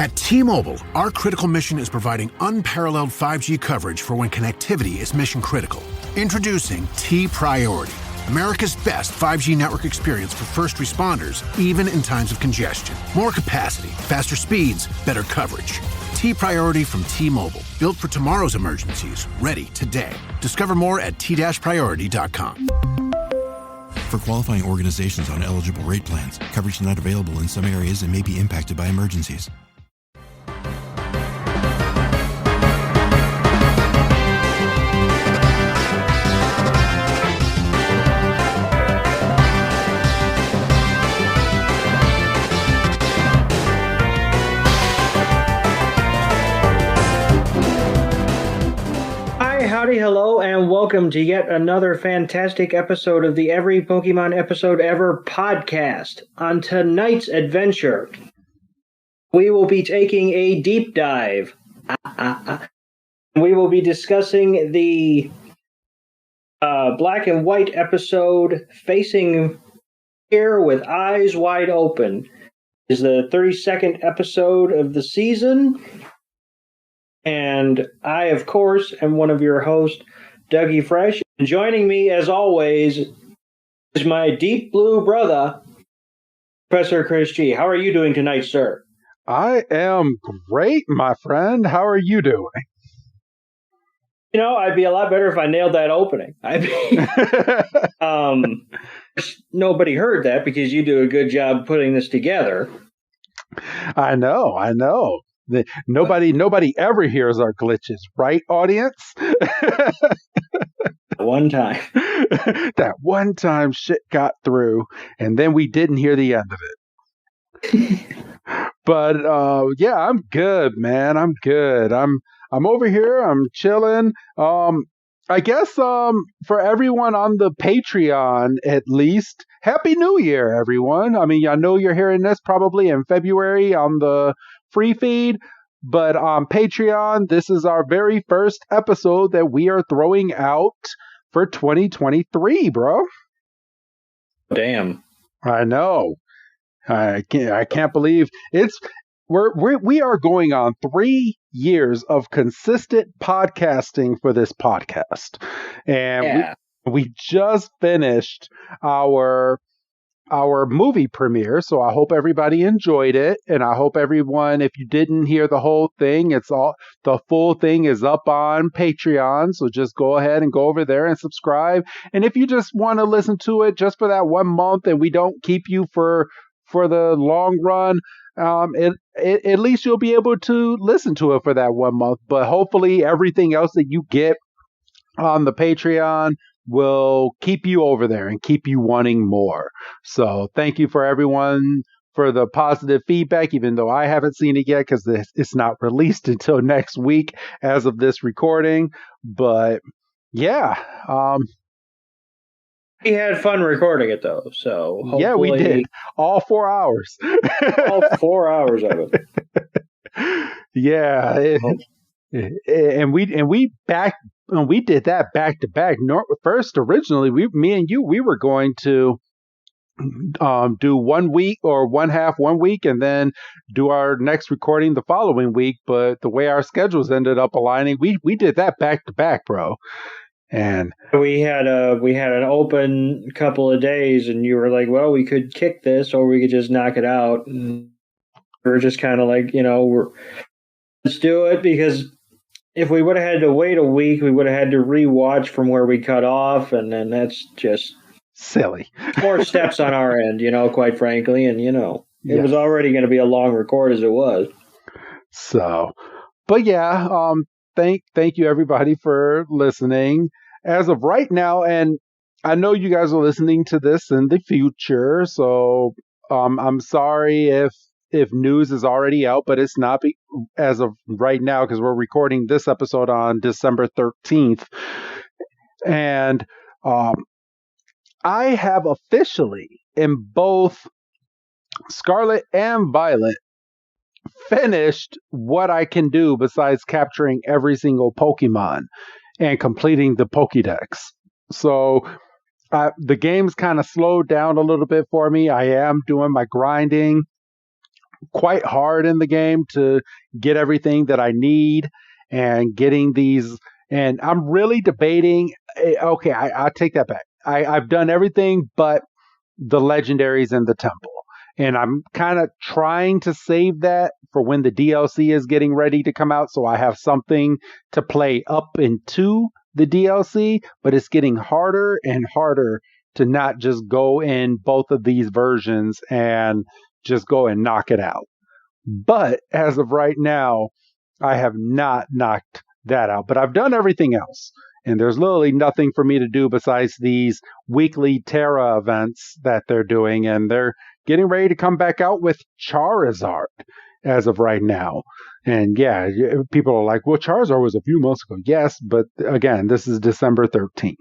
At T-Mobile, our critical mission is providing unparalleled 5G coverage for when connectivity is mission critical. Introducing T-Priority, America's best 5G network experience for first responders, even in times of congestion. More capacity, faster speeds, better coverage. T-Priority from T-Mobile, built for tomorrow's emergencies, ready today. Discover more at t-priority.com. For qualifying organizations on eligible rate plans, coverage not available in some areas and may be impacted by emergencies. Howdy, hello, and welcome to yet another fantastic episode of the Every Pokemon Episode Ever podcast. On tonight's adventure, we will be taking a deep dive. We will be discussing the black and white episode, Facing Fear with Eyes Wide Open. It's the 32nd episode of the season. And I, of course, am one of your hosts, Dougie Fresh. And joining me, as always, is my deep blue brother, Professor Chris G. How are you doing tonight, sir? I am great, my friend. How are you doing? You know, I'd be a lot better if I nailed that opening. Nobody heard that because you do a good job putting this together. I know. Nobody ever hears our glitches, right, audience? One time. That one time shit got through, and then we didn't hear the end of it. But yeah, I'm good, man. I'm good. I'm over here. I'm chilling. I guess for everyone on the Patreon, at least, Happy New Year, everyone. I mean, I know you're hearing this probably in February on the free feed, but on Patreon, this is our very first episode that we are throwing out for 2023, bro. Damn. I know. I can't believe we are going on 3 years of consistent podcasting for this podcast. And we just finished our movie premiere, so I hope everybody enjoyed it, and I hope everyone, if you didn't hear the whole thing, the full thing is up on Patreon, so just go ahead and go over there and subscribe. And if you just want to listen to it just for that 1 month and we don't keep you for the long run, at least you'll be able to listen to it for that 1 month. But hopefully everything else that you get on the Patreon will keep you over there and keep you wanting more. So thank you for everyone for the positive feedback, even though I haven't seen it yet because it's not released until next week as of this recording. But yeah. We had fun recording it, though. So yeah, we did. All 4 hours. All 4 hours of it. Yeah. And we did that back to back. First, originally, me and you were going to do 1 week or one half 1 week and then do our next recording the following week. But the way our schedules ended up aligning, we did that back to back, bro. And we had an open couple of days, and you were like, well, we could kick this or we could just knock it out. And we were just kind of like, let's do it, because if we would have had to wait a week, we would have had to rewatch from where we cut off, and then that's just silly. More steps on our end, quite frankly, and it was already going to be a long record as it was. So, but yeah, thank you everybody for listening. As of right now, and I know you guys are listening to this in the future, so I'm sorry if news is already out, but it's not as of right now because we're recording this episode on December 13th. And I have officially, in both Scarlet and Violet, finished what I can do besides capturing every single Pokemon and completing the Pokédex. So the game's kind of slowed down a little bit for me. I am doing my grinding, quite hard in the game to get everything that I need and getting these. And I'm really debating. Okay, I take that back. I've done everything but the legendaries in the temple. And I'm kind of trying to save that for when the DLC is getting ready to come out. So I have something to play up into the DLC, but it's getting harder and harder to not just go in both of these versions and just go and knock it out. But as of right now, I have not knocked that out, but I've done everything else. And there's literally nothing for me to do besides these weekly Terra events that they're doing. And they're getting ready to come back out with Charizard as of right now. And yeah, people are like, well, Charizard was a few months ago. Yes, but again, this is December 13th.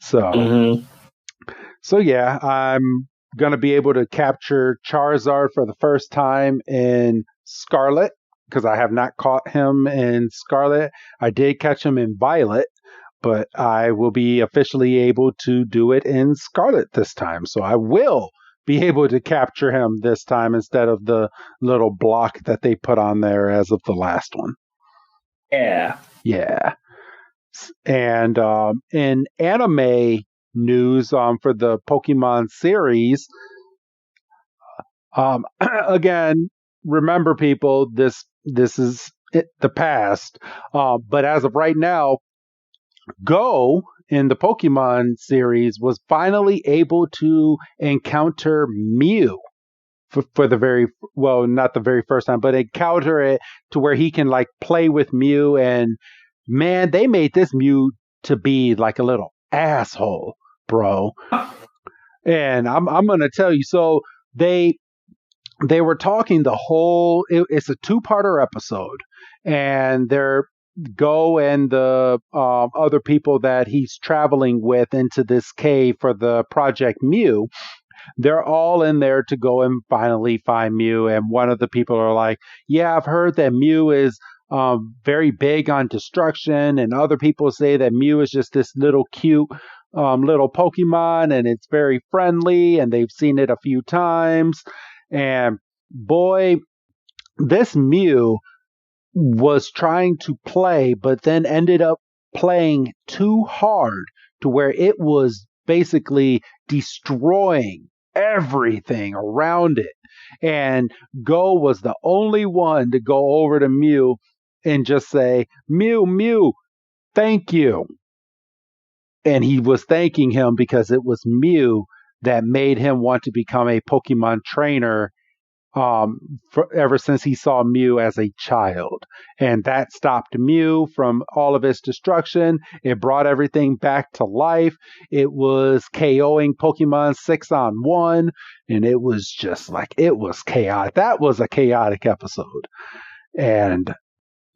So, so yeah, I'm going to be able to capture Charizard for the first time in Scarlet, because I have not caught him in Scarlet. I did catch him in Violet, but I will be officially able to do it in Scarlet this time. So I will be able to capture him this time instead of the little block that they put on there as of the last one. Yeah. Yeah. And in anime news for the Pokemon series, again, remember people, this is the past. But as of right now, Go in the Pokemon series was finally able to encounter Mew for the very, well, not the very first time, but encounter it to where he can like play with Mew. And man, they made this Mew to be like a little asshole, bro. And I'm gonna tell you, so they were talking the whole, it's a 2-parter episode, and they're Go and the other people that he's traveling with into this cave for the Project Mew, they're all in there to go and finally find Mew. And one of the people are like, yeah, I've heard that Mew is very big on destruction, and other people say that Mew is just this little cute little Pokemon, and it's very friendly, and they've seen it a few times. And boy, this Mew was trying to play, but then ended up playing too hard to where it was basically destroying everything around it. And Go was the only one to go over to Mew and just say, Mew, Mew, thank you. And he was thanking him because it was Mew that made him want to become a Pokemon trainer ever since he saw Mew as a child. And that stopped Mew from all of its destruction. It brought everything back to life. It was KOing Pokemon 6-on-1, and it was just like, it was chaotic. That was a chaotic episode. And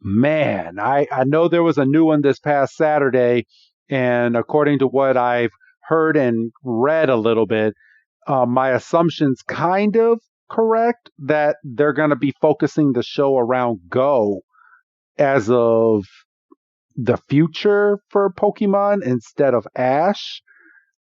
man, I know there was a new one this past Saturday, and according to what I've heard and read a little bit, my assumption's kind of correct that they're going to be focusing the show around Go as of the future for Pokemon instead of Ash.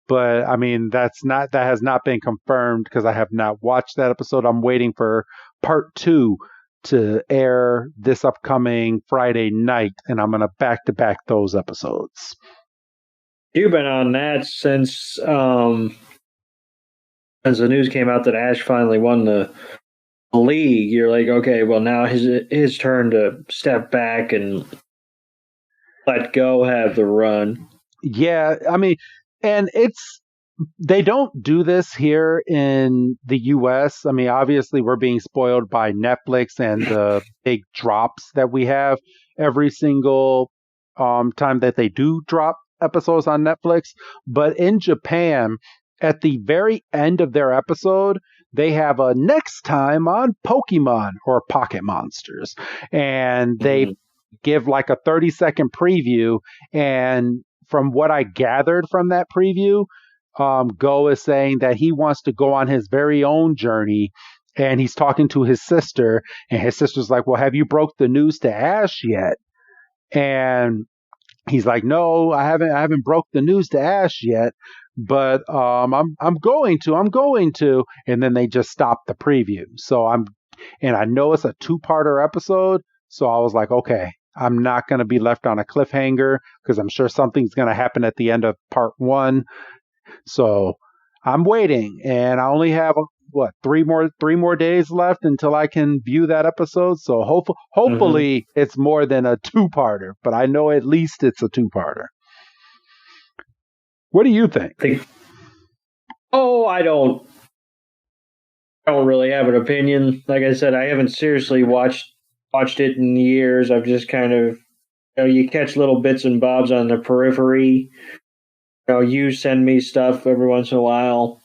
But I mean, that has not been confirmed because I have not watched that episode. I'm waiting for part 2 to air this upcoming Friday night, and I'm going to back-to-back those episodes. You've been on that since as the news came out that Ash finally won the league. You're like, okay, well, now his turn to step back and let Go have the run. Yeah, I mean, and they don't do this here in the US. I mean, obviously we're being spoiled by Netflix and the big drops that we have every single time that they do drop episodes on Netflix. But in Japan, at the very end of their episode, they have a next time on Pokemon or Pocket Monsters. And they give like a 30-second preview. And from what I gathered from that preview, Go is saying that he wants to go on his very own journey. And he's talking to his sister. And his sister's like, well, have you broke the news to Ash yet? And he's like, no, I haven't broke the news to Ash yet. But I'm going to, and then they just stopped the preview. So I'm And I know it's a 2-parter episode, so I was like, okay, I'm not going to be left on a cliffhanger because I'm sure something's going to happen at the end of part 1. So I'm waiting, and I only have three more days left until I can view that episode. So hopefully it's more than a 2-parter, but I know at least it's a 2-parter. What do you think? I don't really have an opinion. Like I said, I haven't seriously watched it in years. I've just kind of, you catch little bits and bobs on the periphery. You send me stuff every once in a while.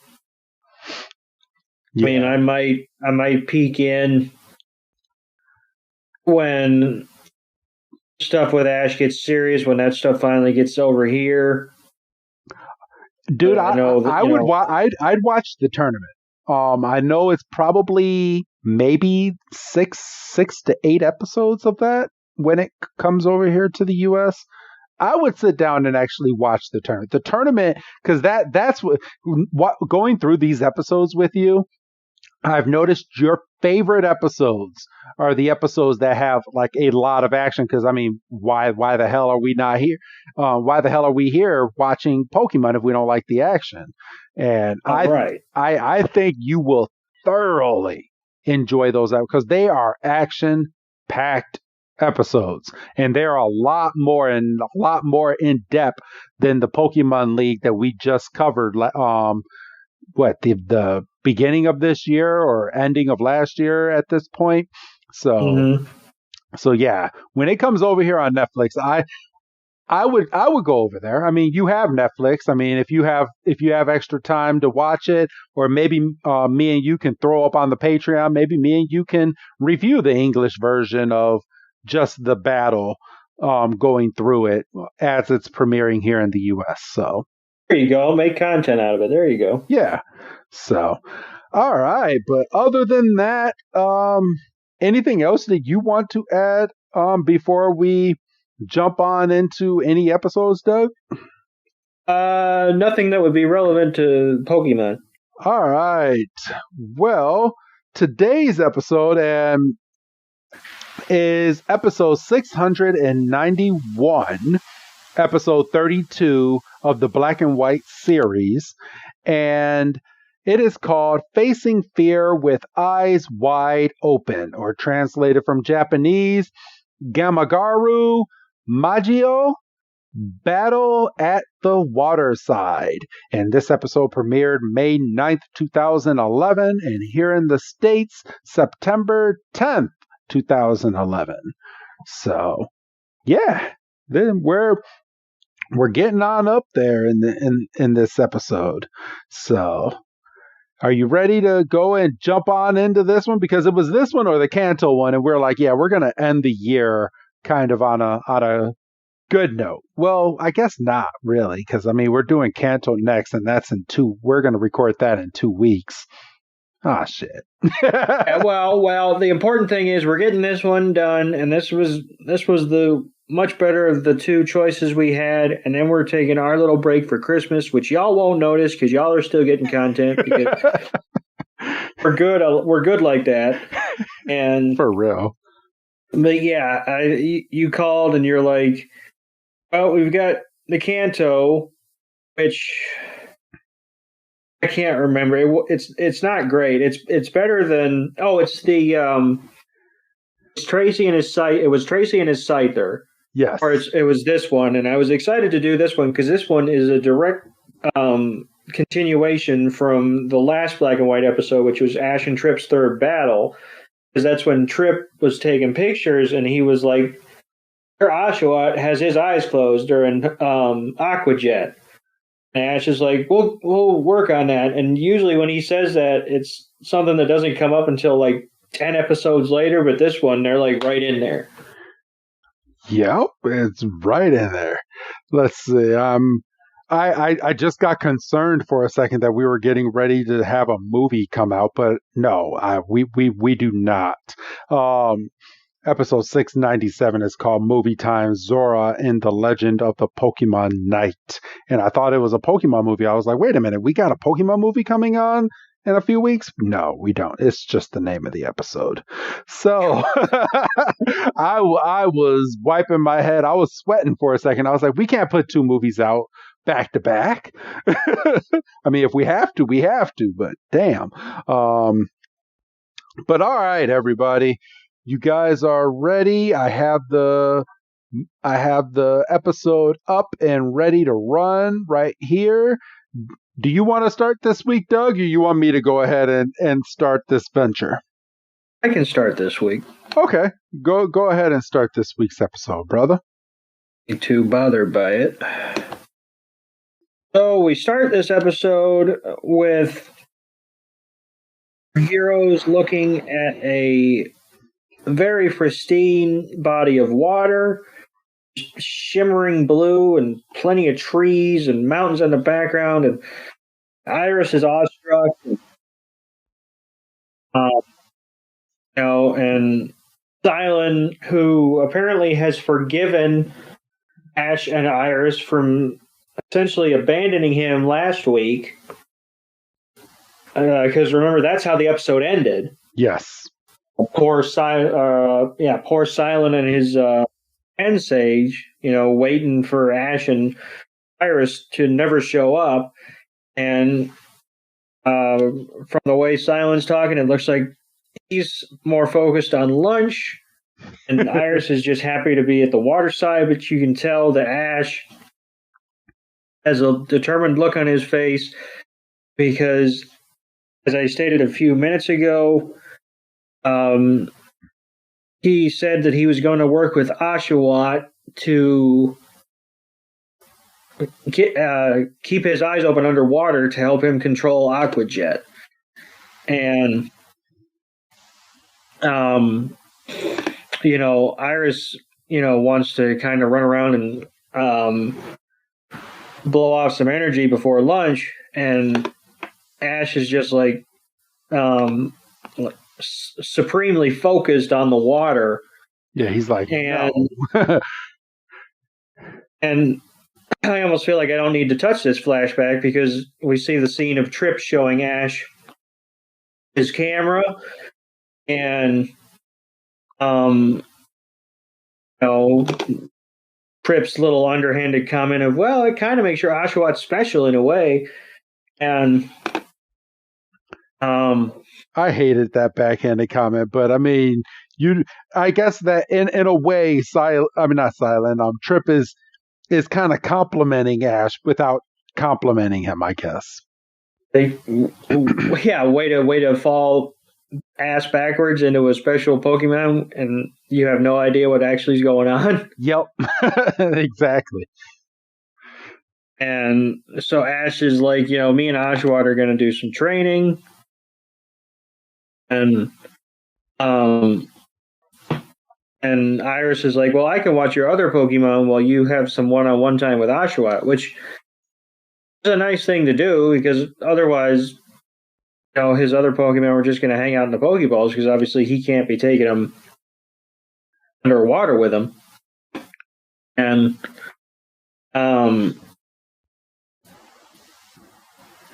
Yeah. I mean, I might peek in when stuff with Ash gets serious, when that stuff finally gets over here. Dude, I'd watch the tournament. I know it's probably maybe six to 8 episodes of that when it comes over here to the U.S. I would sit down and actually watch the tournament. The tournament, because that's what going through these episodes with you, I've noticed your favorite episodes are the episodes that have like a lot of action. Because I mean, why the hell are we not here? Why the hell are we here watching Pokemon if we don't like the action? And I think you will thoroughly enjoy those because they are action-packed episodes, and they're a lot more in depth than the Pokemon League that we just covered. The beginning of this year or ending of last year at this point. So yeah, when it comes over here on Netflix, I would go over there. I mean, you have Netflix. I mean, if you have extra time to watch it, or maybe me and you can throw up on the Patreon, maybe me and you can review the English version of just the battle going through it as it's premiering here in the US. So there you go. Make content out of it. There you go. Yeah. So, all right. But other than that, anything else that you want to add before we jump on into any episodes, Doug? Nothing that would be relevant to Pokemon. All right. Well, today's episode is episode 691, episode 32 of the Black and White series, and it is called Facing Fear with Eyes Wide Open, or translated from Japanese, Gamagaru Maggyo, Battle at the Waterside. And this episode premiered May 9th, 2011, and here in the States, September 10th, 2011. So, yeah, then we're getting on up there in this episode. So, are you ready to go and jump on into this one? Because it was this one or the Kanto one, and we're like, yeah, we're going to end the year kind of on a good note. Well, I guess not really, because I mean, we're doing Kanto next, and we're going to record that in 2 weeks. Ah, shit. well, the important thing is we're getting this one done, and this was the much better of the 2 choices we had, and then we're taking our little break for Christmas, which y'all won't notice because y'all are still getting content because we're good like that. And for real. But yeah, you called and you're like, well, we've got the Kanto, which I can't remember. It's not great. It's better than it's the it's Tracy and his site. It was Tracy and his Scyther. Yes. Or it was this one, and I was excited to do this one because this one is a direct continuation from the last Black and White episode, which was Ash and Trip's third battle. Because that's when Trip was taking pictures, and he was like, Oshawott has his eyes closed during Aqua Jet. And Ash is like, we'll work on that. And usually when he says that, it's something that doesn't come up until like 10 episodes later, but this one, they're like right in there. Yep, it's right in there. Let's see. I just got concerned for a second that we were getting ready to have a movie come out, but no, we do not. Episode 697 is called Movie Time, Zora and the Legend of the Pokemon Knight. And I thought it was a Pokemon movie. I was like, wait a minute, we got a Pokemon movie coming on? in a few weeks? No, we don't. It's just the name of the episode. So I was wiping my head. I was sweating for a second. I was like, we can't put 2 movies out back to back. I mean, if we have to, we have to, but damn. But all right, everybody. You guys are ready. I have the episode up and ready to run right here. Do you want to start this week, Doug, or you want me to go ahead and start this venture? I can start this week. Okay. Go ahead and start this week's episode, brother. Not too bothered by it. So we start this episode with heroes looking at a very pristine body of water, shimmering blue and plenty of trees and mountains in the background, and Iris is awestruck. And Silent, who apparently has forgiven Ash and Iris from essentially abandoning him last week, because remember, that's how the episode ended. Yes. Poor Silent and his end sage, waiting for Ash and Iris to never show up. And from the way Silent's talking, it looks like he's more focused on lunch, and Iris is just happy to be at the Waterside, but you can tell that Ash has a determined look on his face because, as I stated a few minutes ago, he said that he was going to work with Oshawott to keep his eyes open underwater to help him control Aquajet. And, Iris, wants to kind of run around and blow off some energy before lunch. And Ash is just like supremely focused on the water. Yeah, he's like, and no. And I almost feel like I don't need to touch this flashback because we see the scene of Trip showing Ash his camera, and Trip's little underhanded comment of, well, it kind of makes your Oshawott special in a way. And I hated that backhanded comment, but I mean, I guess that in a way, Trip is kind of complimenting Ash without complimenting him, I guess. Way to fall ass backwards into a special Pokemon, and you have no idea what actually is going on. Yep, exactly. And so Ash is like, me and Oshawott are going to do some training. And Iris is like, well, I can watch your other Pokemon while you have some one-on-one time with Oshawott, which is a nice thing to do because otherwise, his other Pokemon were just going to hang out in the Pokeballs because obviously he can't be taking them underwater with him. And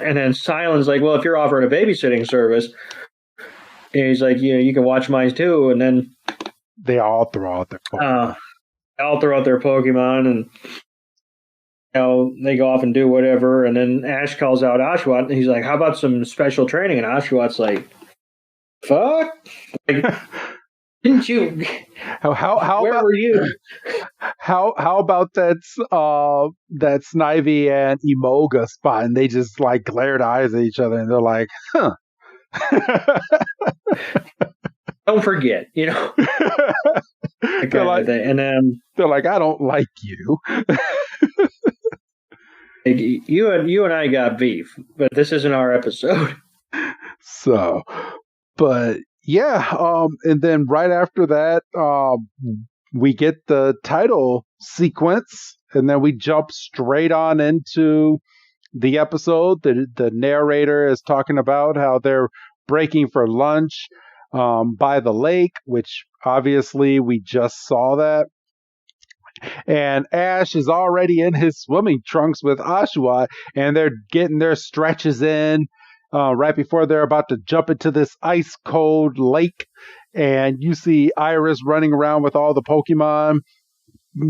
then Silent's like, well, if you're offering a babysitting service, and he's like, you can watch mine too. And then they all throw out their Pokemon. And they go off and do whatever. And then Ash calls out Oshawott, and he's like, how about some special training? And Oshawott's like, fuck? Like, didn't you? How where about, were you? How about that Snivy and Emoga spot? And they just like glared eyes at each other, and they're like, huh. Don't forget, they're like, and then they're like, I don't like you. You and I got beef, but this isn't our episode. So, but yeah, and then right after that, we get the title sequence, and then we jump straight on into the episode. The narrator is talking about how they're breaking for lunch by the lake, which obviously we just saw that. And Ash is already in his swimming trunks with Oshawott, and they're getting their stretches in. right before they're about to jump into this ice cold lake. And you see Iris running around with all the Pokemon,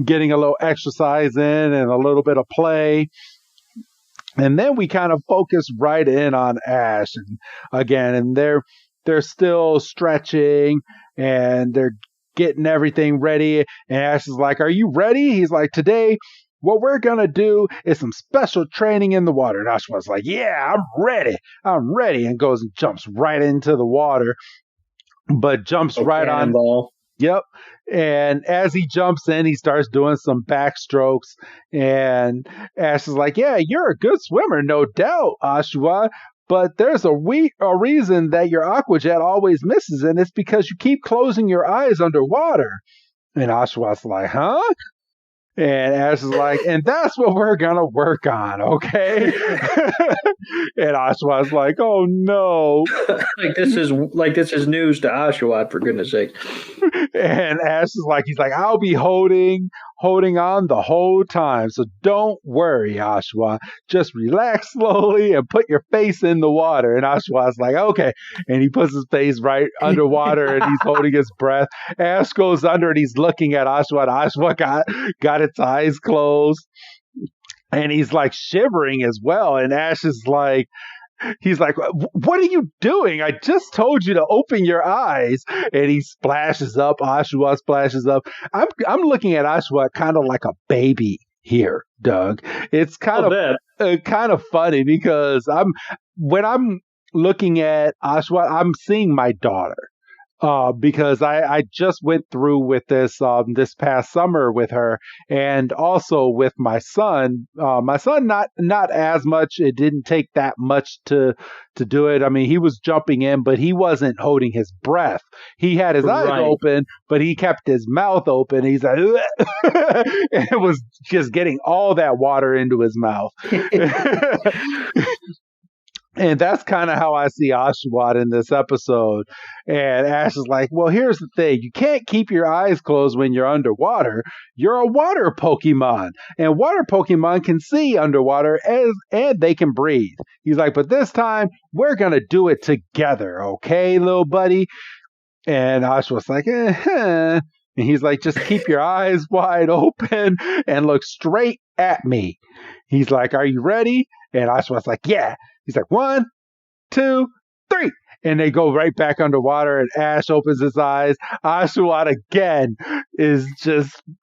getting a little exercise in and a little bit of play. And then we kind of focus right in on Ash and they're still stretching and they're getting everything ready. And Ash is like, "Are you ready?" He's like, "Today, what we're going to do is some special training in the water." And Ash was like, "Yeah, I'm ready." And goes and jumps right into the water, but jumps right on. Yep. And as he jumps in, he starts doing some backstrokes. And Ash is like, "Yeah, you're a good swimmer, no doubt, Oshawott. But there's a reason that your Aqua Jet always misses, and it's because you keep closing your eyes underwater." And Oshawott's like, "Huh?" And Ash is like, "And that's what we're going to work on, okay?" And Oshawott's like, "Oh, no." This is news to Oshawott, for goodness sake. And Ash is like, "I'll be holding on the whole time. So don't worry, Oshawott. Just relax slowly and put your face in the water." And Oshawott's like, "Okay." And he puts his face right underwater and he's holding his breath. Ash goes under and he's looking at Oshawott. Oshawott got its eyes closed. And he's like shivering as well. And Ash is like, he's like, "What are you doing? I just told you to open your eyes." And he splashes up. Oshawott splashes up. I'm looking at Oshawott kind of like a baby here, Doug. It's kind of funny because when I'm looking at Oshawott, I'm seeing my daughter. Because I just went through with this past summer with her, and also with my son. My son not as much. It didn't take that much to do it. I mean, he was jumping in, but he wasn't holding his breath. He had his eyes open, but he kept his mouth open. He's like, and it was just getting all that water into his mouth. And that's kind of how I see Oshawott in this episode. And Ash is like, "Well, here's the thing. You can't keep your eyes closed when you're underwater. You're a water Pokemon. And water Pokemon can see underwater and they can breathe." He's like, "But this time, we're going to do it together. Okay, little buddy?" And Oshawott's like, And he's like, "Just keep your eyes wide open and look straight at me." He's like, "Are you ready?" And Oshawott's like, "Yeah." He's like, 1, 2, 3. And they go right back underwater, and Ash opens his eyes. Oshawott again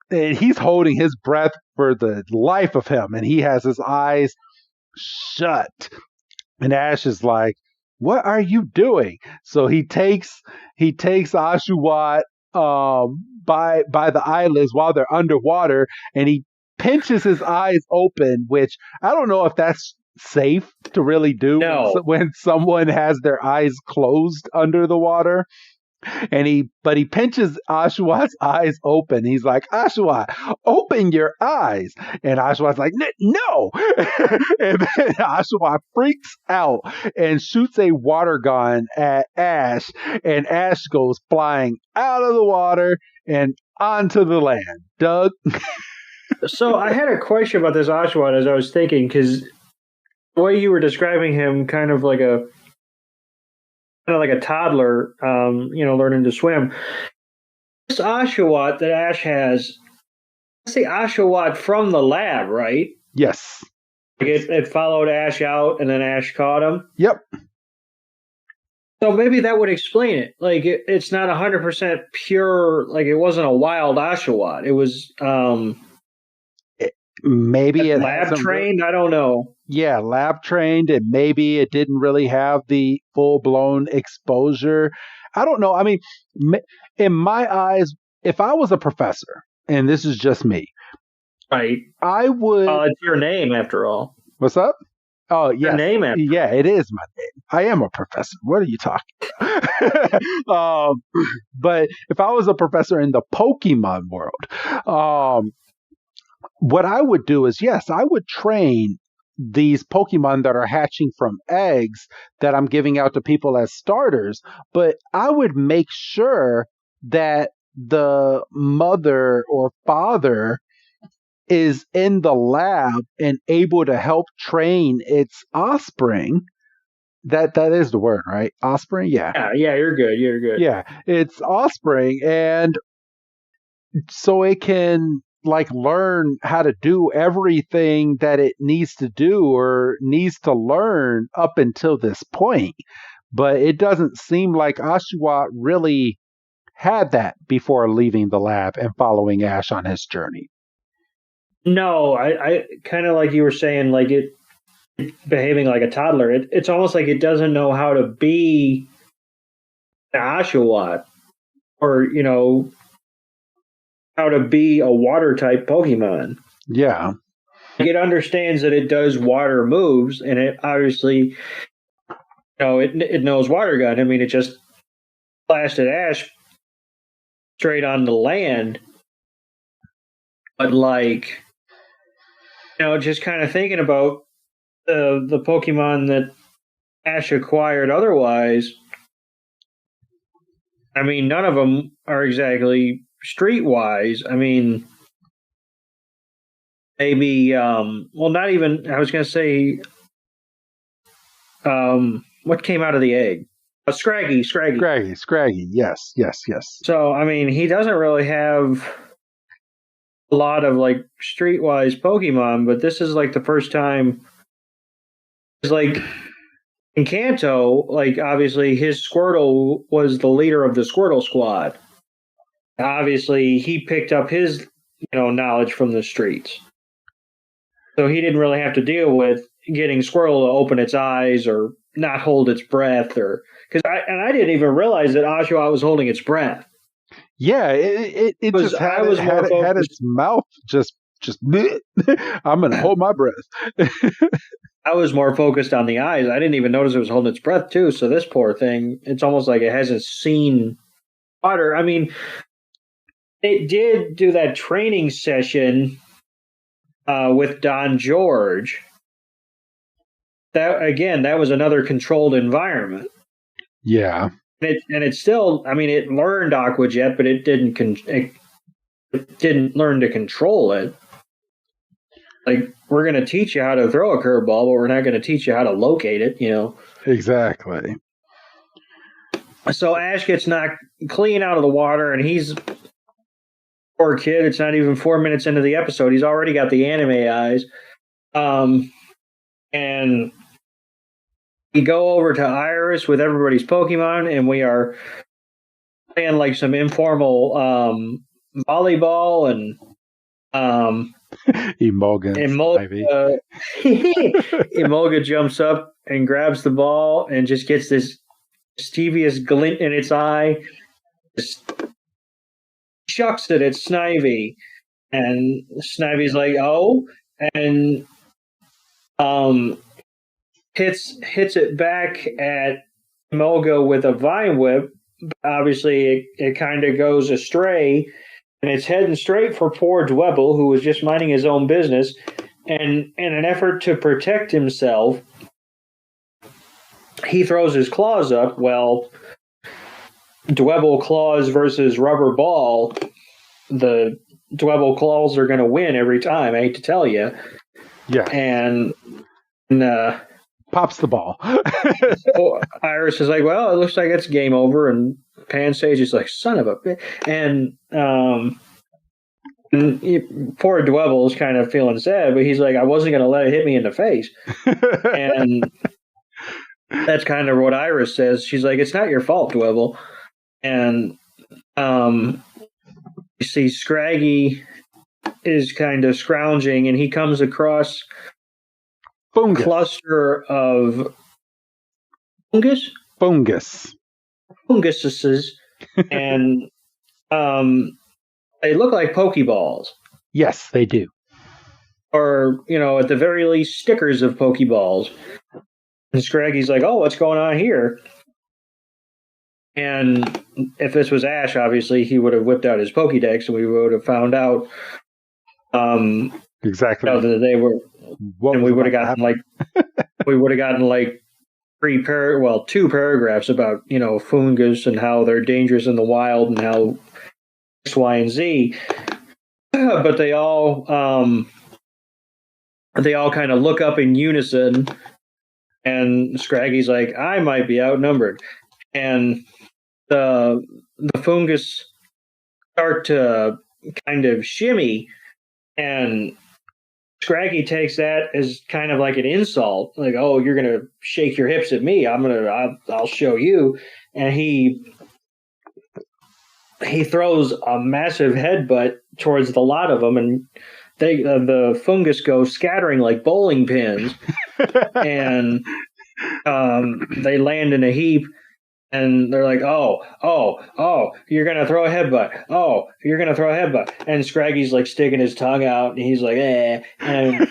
he's holding his breath for the life of him, and he has his eyes shut. And Ash is like, "What are you doing?" So he takes Oshawott by the eyelids while they're underwater, and he pinches his eyes open, which I don't know if that's safe to really do when someone has their eyes closed under the water. But he pinches Oshawott's eyes open. He's like, "Oshawott, open your eyes." And Oshawott's like, "No." And then Oshawott freaks out and shoots a water gun at Ash, and Ash goes flying out of the water and onto the land. Doug? So I had a question about this Oshawott as I was thinking, because the way you were describing him, kind of like a toddler, learning to swim. This Oshawott that Ash has, that's the Oshawott from the lab, right? Yes. It followed Ash out, and then Ash caught him? Yep. So maybe that would explain it. Like, it's not 100% pure, like it wasn't a wild Oshawott. It was... maybe it lab trained. I don't know. Yeah, lab trained, and maybe it didn't really have the full blown exposure. I don't know. I mean, in my eyes, if I was a professor, and this is just me, right? I would. It's your name, after all. What's up? Oh, yeah. Your name, after yeah, it is my name. I am a professor. What are you talking about? But if I was a professor in the Pokemon world, what I would do is, yes, I would train these Pokemon that are hatching from eggs that I'm giving out to people as starters, but I would make sure that the mother or father is in the lab and able to help train its offspring That is the word, right? Offspring? Yeah. Yeah, you're good. You're good. Yeah. It's offspring, and so it can like learn how to do everything that it needs to do or needs to learn up until this point. But it doesn't seem like Oshawott really had that before leaving the lab and following Ash on his journey. No, I kind of like you were saying, like it behaving like a toddler. It's almost like it doesn't know how to be an Oshawott, or how to be a water type Pokemon. Yeah. It understands that it does water moves, and it obviously, it knows water gun. I mean, it just blasted Ash straight on the land. But like, just kind of thinking about the Pokemon that Ash acquired otherwise, I mean, none of them are exactly streetwise. I mean, maybe, not even, I was going to say, what came out of the egg? Scraggy. Yes. So, I mean, he doesn't really have a lot of like streetwise Pokemon, but this is like the first time. It's like in Kanto, like obviously his Squirtle was the leader of the Squirtle squad. Obviously, he picked up his knowledge from the streets, so he didn't really have to deal with getting Squirtle to open its eyes or not hold its breath, or because I didn't even realize that Oshawott was holding its breath. Yeah, it just had its mouth just I'm gonna hold my breath. I was more focused on the eyes. I didn't even notice it was holding its breath too. So this poor thing, it's almost like it hasn't seen water. I mean, it did do that training session with Don George. That was another controlled environment. Yeah. And it still, I mean, it learned Aqua Jet, but it didn't learn to control it. Like, we're going to teach you how to throw a curveball, but we're not going to teach you how to locate it, Exactly. So Ash gets knocked clean out of the water, and he's, poor kid, it's not even 4 minutes into the episode. He's already got the anime eyes. And we go over to Iris with everybody's Pokemon, and we are playing like some informal volleyball and Emolga jumps up and grabs the ball and just gets this mischievous glint in its eye, just chucks it at Snivy, and Snivy's like, oh, and hits it back at Emolga with a Vine Whip. Obviously, it kind of goes astray, and it's heading straight for poor Dwebble, who was just minding his own business. And in an effort to protect himself, he throws his claws up. Well, Dwebble claws versus rubber ball, the Dwebble claws are going to win every time, I hate to tell you. Yeah. And pops the ball. Iris is like, well, it looks like it's game over. And Pansage is like, son of a bitch. And poor Dwebble is kind of feeling sad, but he's like, I wasn't going to let it hit me in the face. And that's kind of what Iris says. She's like, it's not your fault, Dwebble. And you see Scraggy is kind of scrounging, and he comes across a cluster of funguses, and they look like Pokeballs. Yes, they do. Or, at the very least, stickers of Pokeballs. And Scraggy's like, oh, what's going on here? And if this was Ash, obviously, he would have whipped out his Pokédex, and we would have found out exactly that they were. And we would have gotten like 2 paragraphs about fungus and how they're dangerous in the wild and how X, Y, and Z. But they all kind of look up in unison And Scraggy's like, I might be outnumbered. And the fungus start to kind of shimmy, and Scraggy takes that as kind of like an insult, like, "Oh, you're gonna shake your hips at me? I'll show you." And he throws a massive headbutt towards the lot of them, and the fungus go scattering like bowling pins, and they land in a heap. And they're like, oh, you're going to throw a headbutt. Oh, you're going to throw a headbutt. And Scraggy's like sticking his tongue out, and he's like, eh. And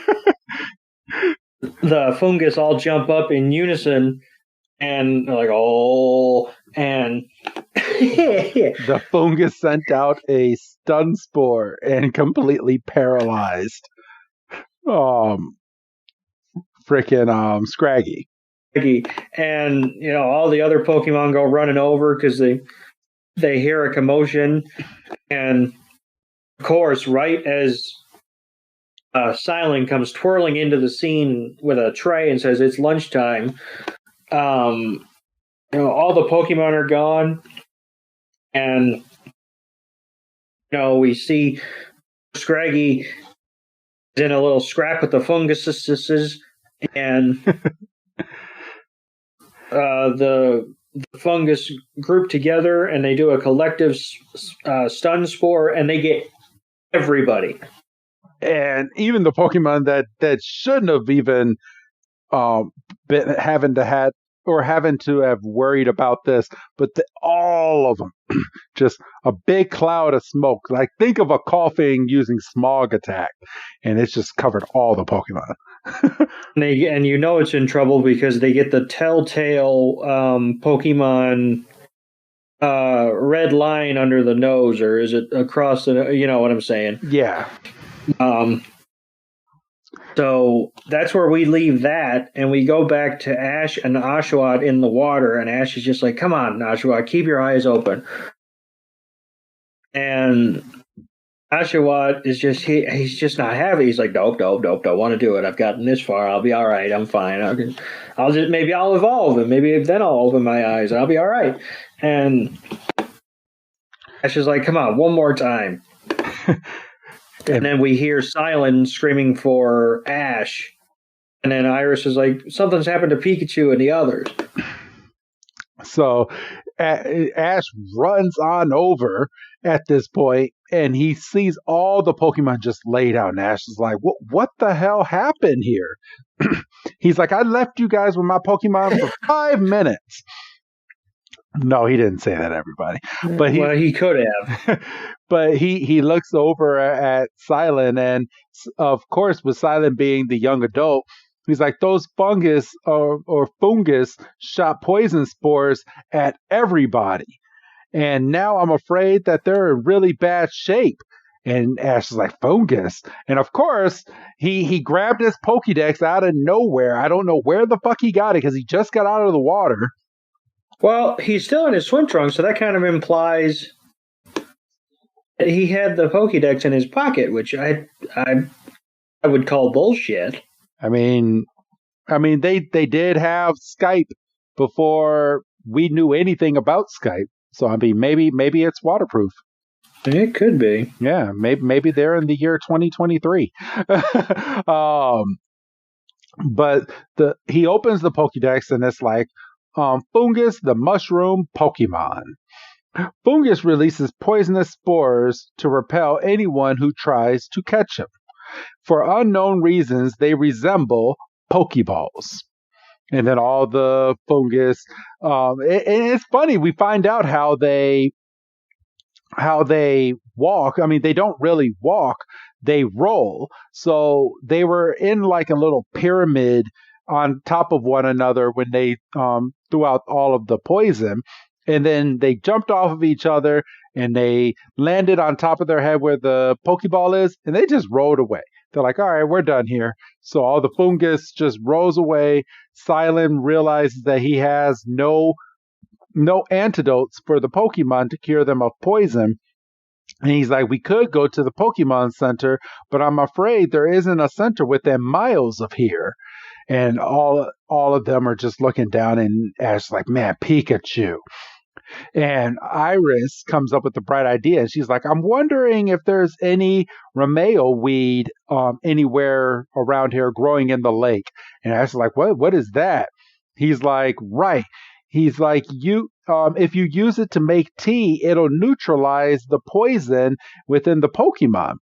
the fungus all jump up in unison, and they're like, oh. And the fungus sent out a stun spore and completely paralyzed freaking Scraggy. And all the other Pokemon go running over because they hear a commotion, and of course, right as Silent comes twirling into the scene with a tray and says it's lunchtime, all the Pokemon are gone, and we see Scraggy is in a little scrap with the funguses, and the fungus group together, and they do a collective stun spore, and they get everybody. And even the Pokemon that shouldn't have even been having to have worried about this, but all of them, just a big cloud of smoke. Like, think of a coughing using smog attack, and it's just covered all the Pokemon. And it's in trouble because they get the telltale Pokemon red line under the nose, or is it across the? You know what I'm saying? Yeah. So that's where we leave that, and we go back to Ash and Oshawott in the water, and Ash is just like, "Come on, Oshawott, keep your eyes open." And Oshawott is just he's just not happy. He's like, nope, don't want to do it. I've gotten this far. I'll be all right. I'm fine. I'll evolve, and maybe then I'll open my eyes and I'll be all right. And Ash is like, come on, one more time. And then we hear Silent screaming for Ash, and then Iris is like, something's happened to Pikachu and the others. So Ash runs on over at this point, and he sees all the Pokemon just laid out. And Ash is like, what the hell happened here? He's like, I left you guys with my Pokemon for 5 minutes. No, he didn't say that, everybody. But he could have. But he looks over at Silent, and of course, with Silent being the young adult, he's like, those fungus shot poison spores at everybody. And now I'm afraid that they're in really bad shape. And Ash is like, fungus? And of course, he grabbed his Pokédex out of nowhere. I don't know where the fuck he got it, because he just got out of the water. Well, he's still in his swim trunks, so that kind of implies that he had the Pokédex in his pocket, which I would call bullshit. I mean, they did have Skype before we knew anything about Skype. So, I mean, maybe it's waterproof. It could be. Yeah, maybe they're in the year 2023. But he opens the Pokédex, and it's like, Fungus, the mushroom Pokemon. Fungus releases poisonous spores to repel anyone who tries to catch him. For unknown reasons, they resemble Pokeballs. And then all the fungus, and it's funny, we find out how they walk. I mean, they don't really walk, they roll. So they were in like a little pyramid on top of one another when they threw out all of the poison. And then they jumped off of each other, and they landed on top of their head where the Pokeball is, and they just rolled away. They're like, all right, we're done here. So all the fungus just rolls away. Silent realizes that he has no antidotes for the Pokemon to cure them of poison. And he's like, we could go to the Pokemon Center, but I'm afraid there isn't a center within miles of here. And all of them are just looking down, and Ash is like, man, Pikachu. And Iris comes up with the bright idea, and she's like, I'm wondering if there's any Romeo weed anywhere around here growing in the lake. And Ash is like, what is that? He's like, right. He's like, if you use it to make tea, it'll neutralize the poison within the Pokemon.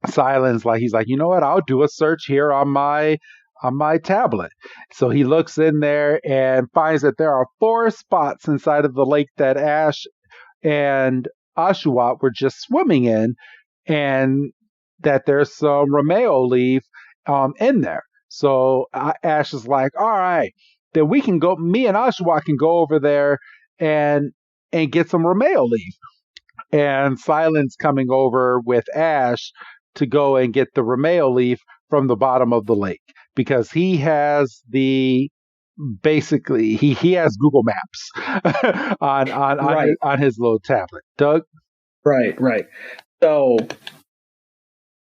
Silence, like, he's like, you know what? I'll do a search here on my tablet. So he looks in there and finds that there are 4 spots inside of the lake that Ash and Oshawott were just swimming in, and that there's some Romeo leaf in there. So Ash is like, all right, then we can go, me and Oshawott can go over there and get some Romeo leaf. And Silence coming over with Ash to go and get the Romeo leaf from the bottom of the lake, because he has he has Google Maps on his little tablet. Doug? Right. So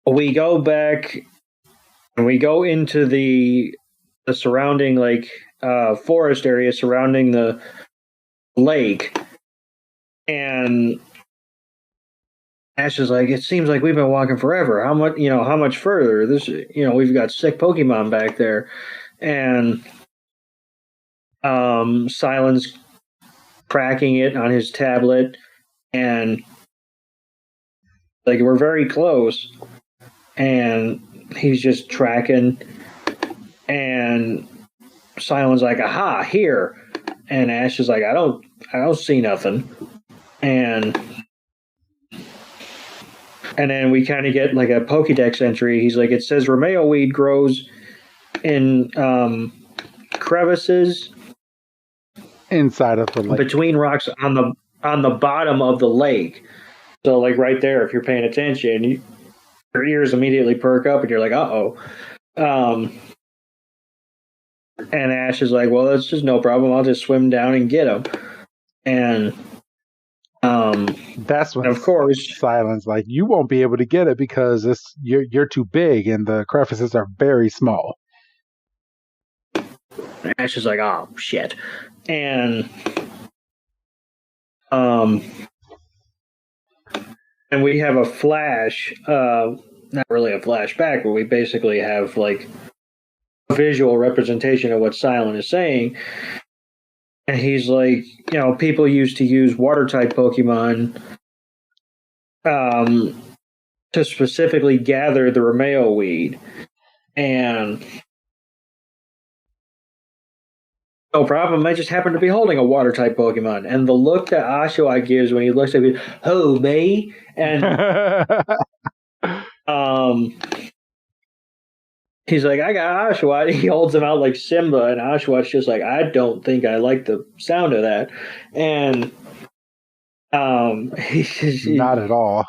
we go back and we go into the surrounding forest area surrounding the lake, and Ash is like, it seems like we've been walking forever. How much further? We've got sick Pokemon back there. And Silence tracking it on his tablet, and we're very close, and he's just tracking, and Silence like, aha, here. And Ash is like, I don't see nothing. And then we kind of get like a Pokédex entry. He's like, it says Romeo weed grows in crevices inside of the lake, between rocks on the bottom of the lake. So right there, if you're paying attention, your ears immediately perk up, and you're like, uh-oh. And Ash is like, well, that's just no problem. I'll just swim down and get him. And that's when, of course, Silence like, you won't be able to get it because you're too big and the crevices are very small. Ash is like, oh shit. And we have a flash, not really a flashback, but we basically have a visual representation of what Silent is saying. And he's like, people used to use water-type Pokemon to specifically gather the Romeo weed. And no problem, I just happen to be holding a water-type Pokemon. And the look that Oshawott gives when he looks at me, oh, me? And he's like, I got Oshawott. He holds him out like Simba, and Oshawott's just like, I don't think I like the sound of that. And not at all.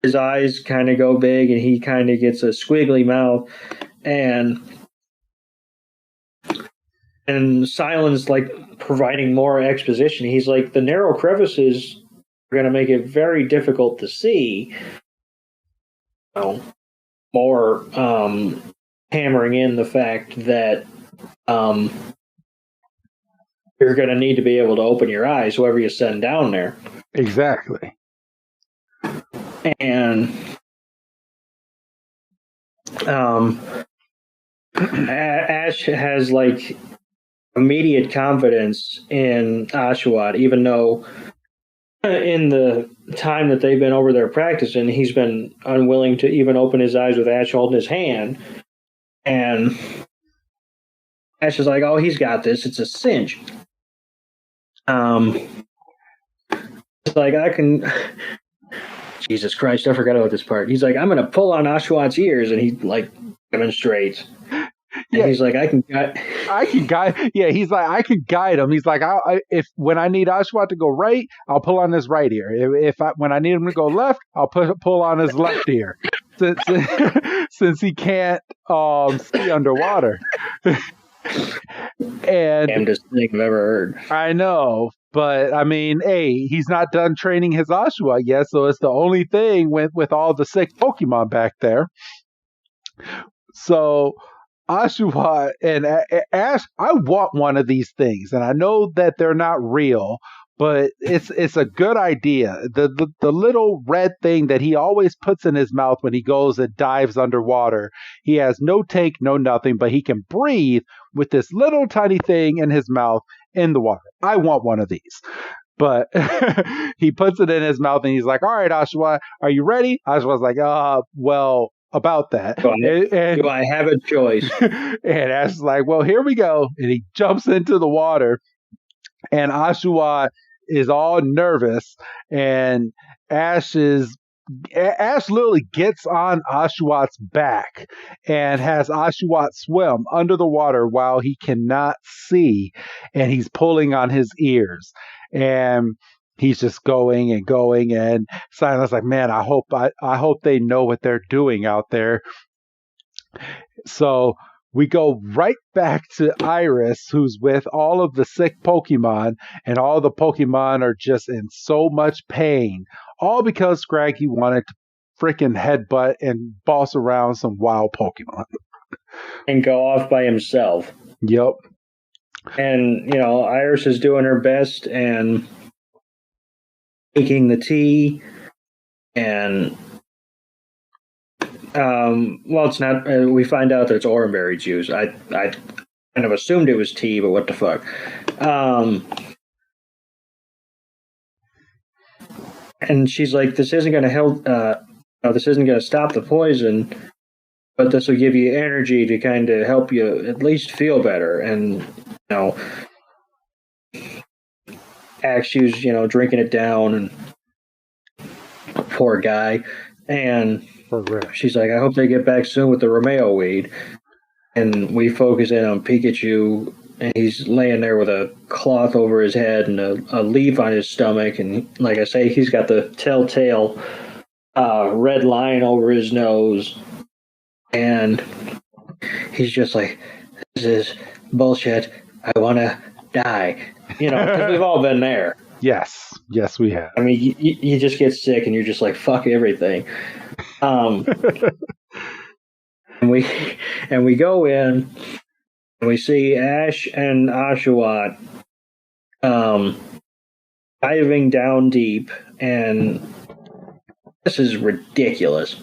His eyes kind of go big, and he kind of gets a squiggly mouth, and Silence providing more exposition. He's like, the narrow crevices are going to make it very difficult to see. More hammering in the fact that you're going to need to be able to open your eyes, whoever you send down there. Exactly. And Ash has immediate confidence in Oshawott, even though in the time that they've been over there practicing, he's been unwilling to even open his eyes with Ash holding his hand. And Ash is like, oh, he's got this. It's a cinch. It's like, I can... Jesus Christ, I forgot about this part. He's like, I'm going to pull on Oshawott's ears, and he demonstrates. And he's like, I can guide. Yeah, he's like, I can guide him. He's like, when I need Oshawott to go right, I'll pull on his right ear. When I need him to go left, I'll pull on his left ear. Since he can't see underwater. And damnedest thing I've ever heard. I know, but I mean, hey, he's not done training his Oshawott yet, so it's the only thing with all the sick Pokemon back there. So Oshawott and Ash, I want one of these things, and I know that they're not real, but it's a good idea. The little red thing that he always puts in his mouth when he goes and dives underwater. He has no tank, no nothing, but he can breathe with this little tiny thing in his mouth in the water. I want one of these. But he puts it in his mouth and he's like, all right, Oshawott, are you ready? Oshawott's like, well, about that. Do I have a choice? And Ash is like, well, here we go. And he jumps into the water. And Oshawott is all nervous. And Ash literally gets on Oshawott's back and has Oshawott swim under the water while he cannot see. And he's pulling on his ears. And he's just going and going, and Silent's like, man, I hope they know what they're doing out there. So we go right back to Iris, who's with all of the sick Pokemon, and all the Pokemon are just in so much pain, all because Scraggy wanted to freaking headbutt and boss around some wild Pokemon. And go off by himself. Yep. And, Iris is doing her best and making the tea. And, it's not, we find out that it's oranberry juice. I kind of assumed it was tea, but what the fuck. And she's like, this isn't going to help, this isn't going to stop the poison, but this will give you energy to kind of help you at least feel better. And, Ashew's, drinking it down, and poor guy. And she's like, I hope they get back soon with the Romeo weed. And we focus in on Pikachu, and he's laying there with a cloth over his head and a leaf on his stomach. And like I say, he's got the telltale red line over his nose. And he's just like, this is bullshit. I want to die. Because we've all been there. Yes, we have. I mean, you just get sick and you're just like, fuck everything. And we go in and we see Ash and Oshawott diving down deep, and this is ridiculous.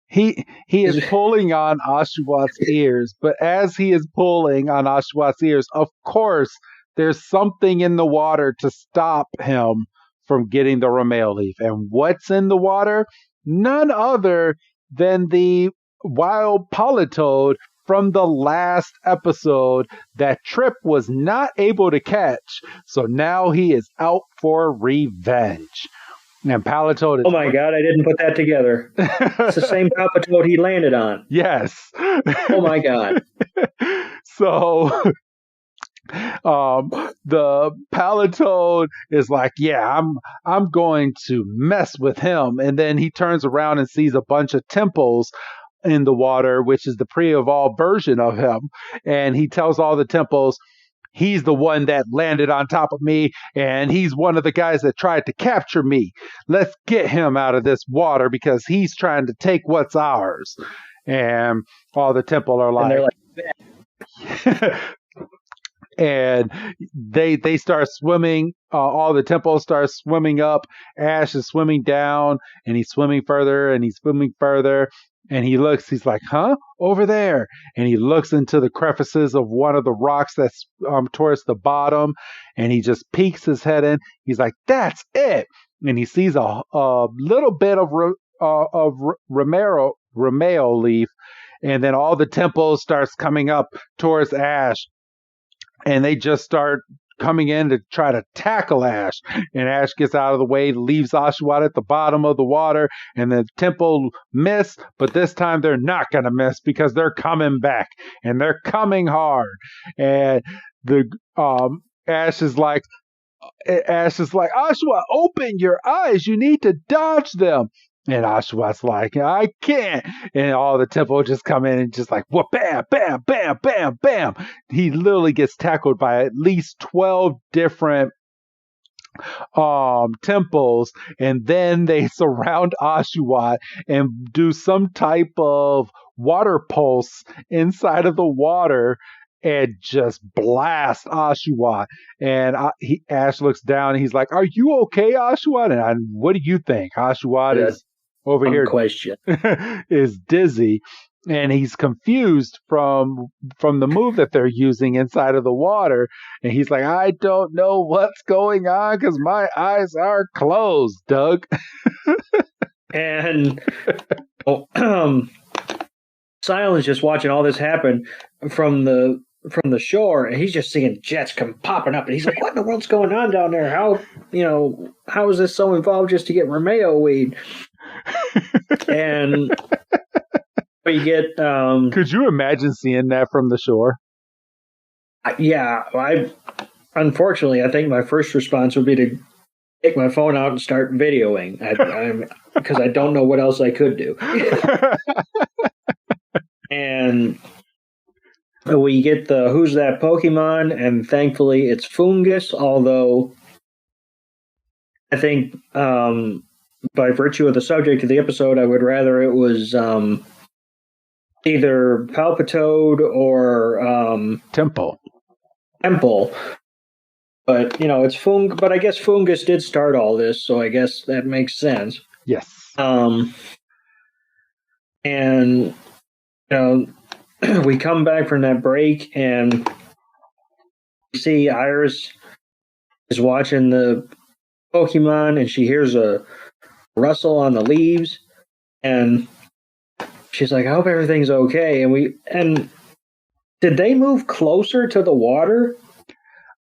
He is pulling on Oshawott's ears, but as he is pulling on Oshawott's ears, of course, there's something in the water to stop him from getting the Romeo leaf. And what's in the water? None other than the wild Politoed from the last episode that Trip was not able to catch. So now he is out for revenge. And Politoed is... Oh my God, I didn't put that together. It's the same Politoed he landed on. Yes. Oh my God. So... the Politoed is like, yeah, I'm going to mess with him. And then he turns around and sees a bunch of temples in the water, which is the pre-evolved version of him. And he tells all the temples, he's the one that landed on top of me, and he's one of the guys that tried to capture me. Let's get him out of this water because he's trying to take what's ours. And all the temple are like, and they're like and they start swimming. All the temples start swimming up. Ash is swimming down, and he's swimming further, and he's swimming further. And he looks, he's like, huh? Over there. And he looks into the crevices of one of the rocks that's towards the bottom, and he just peeks his head in. He's like, that's it. And he sees a little bit of Romeo leaf, and then all the temples starts coming up towards Ash. And they just start coming in to try to tackle Ash. And Ash gets out of the way, leaves Oshawott at the bottom of the water, and the temple miss, but this time they're not going to miss because they're coming back, and they're coming hard. And the Ash is like, Oshawott, open your eyes. You need to dodge them. And Oshawott's like, I can't. And all the temple just come in and just like, whoop, bam, bam, bam, bam, bam. He literally gets tackled by at least 12 different temples. And then they surround Oshawott and do some type of water pulse inside of the water and just blast Oshawott. And Ash looks down and he's like, "Are you okay, Oshawott?" And what do you think? Oshawott is over here question. is dizzy, and he's confused from the move that they're using inside of the water. And he's like, "I don't know what's going on because my eyes are closed, Doug." And Silent's just watching all this happen from the shore, and he's just seeing jets come popping up, and he's like, "What in the world's going on down there? How is this so involved just to get Romeo weed?" And we get could you imagine seeing that from the shore? Yeah, unfortunately I think my first response would be to take my phone out and start videoing. Because I don't know what else I could do. And we get the "Who's that Pokemon?" and thankfully it's Fungus, although I think by virtue of the subject of the episode, I would rather it was either Palpitoad or Temple. But it's but I guess Fungus did start all this, so I guess that makes sense. Yes. And we come back from that break and we see Iris is watching the Pokemon, and she hears a rustle on the leaves, and she's like, "I hope everything's okay." And did they move closer to the water?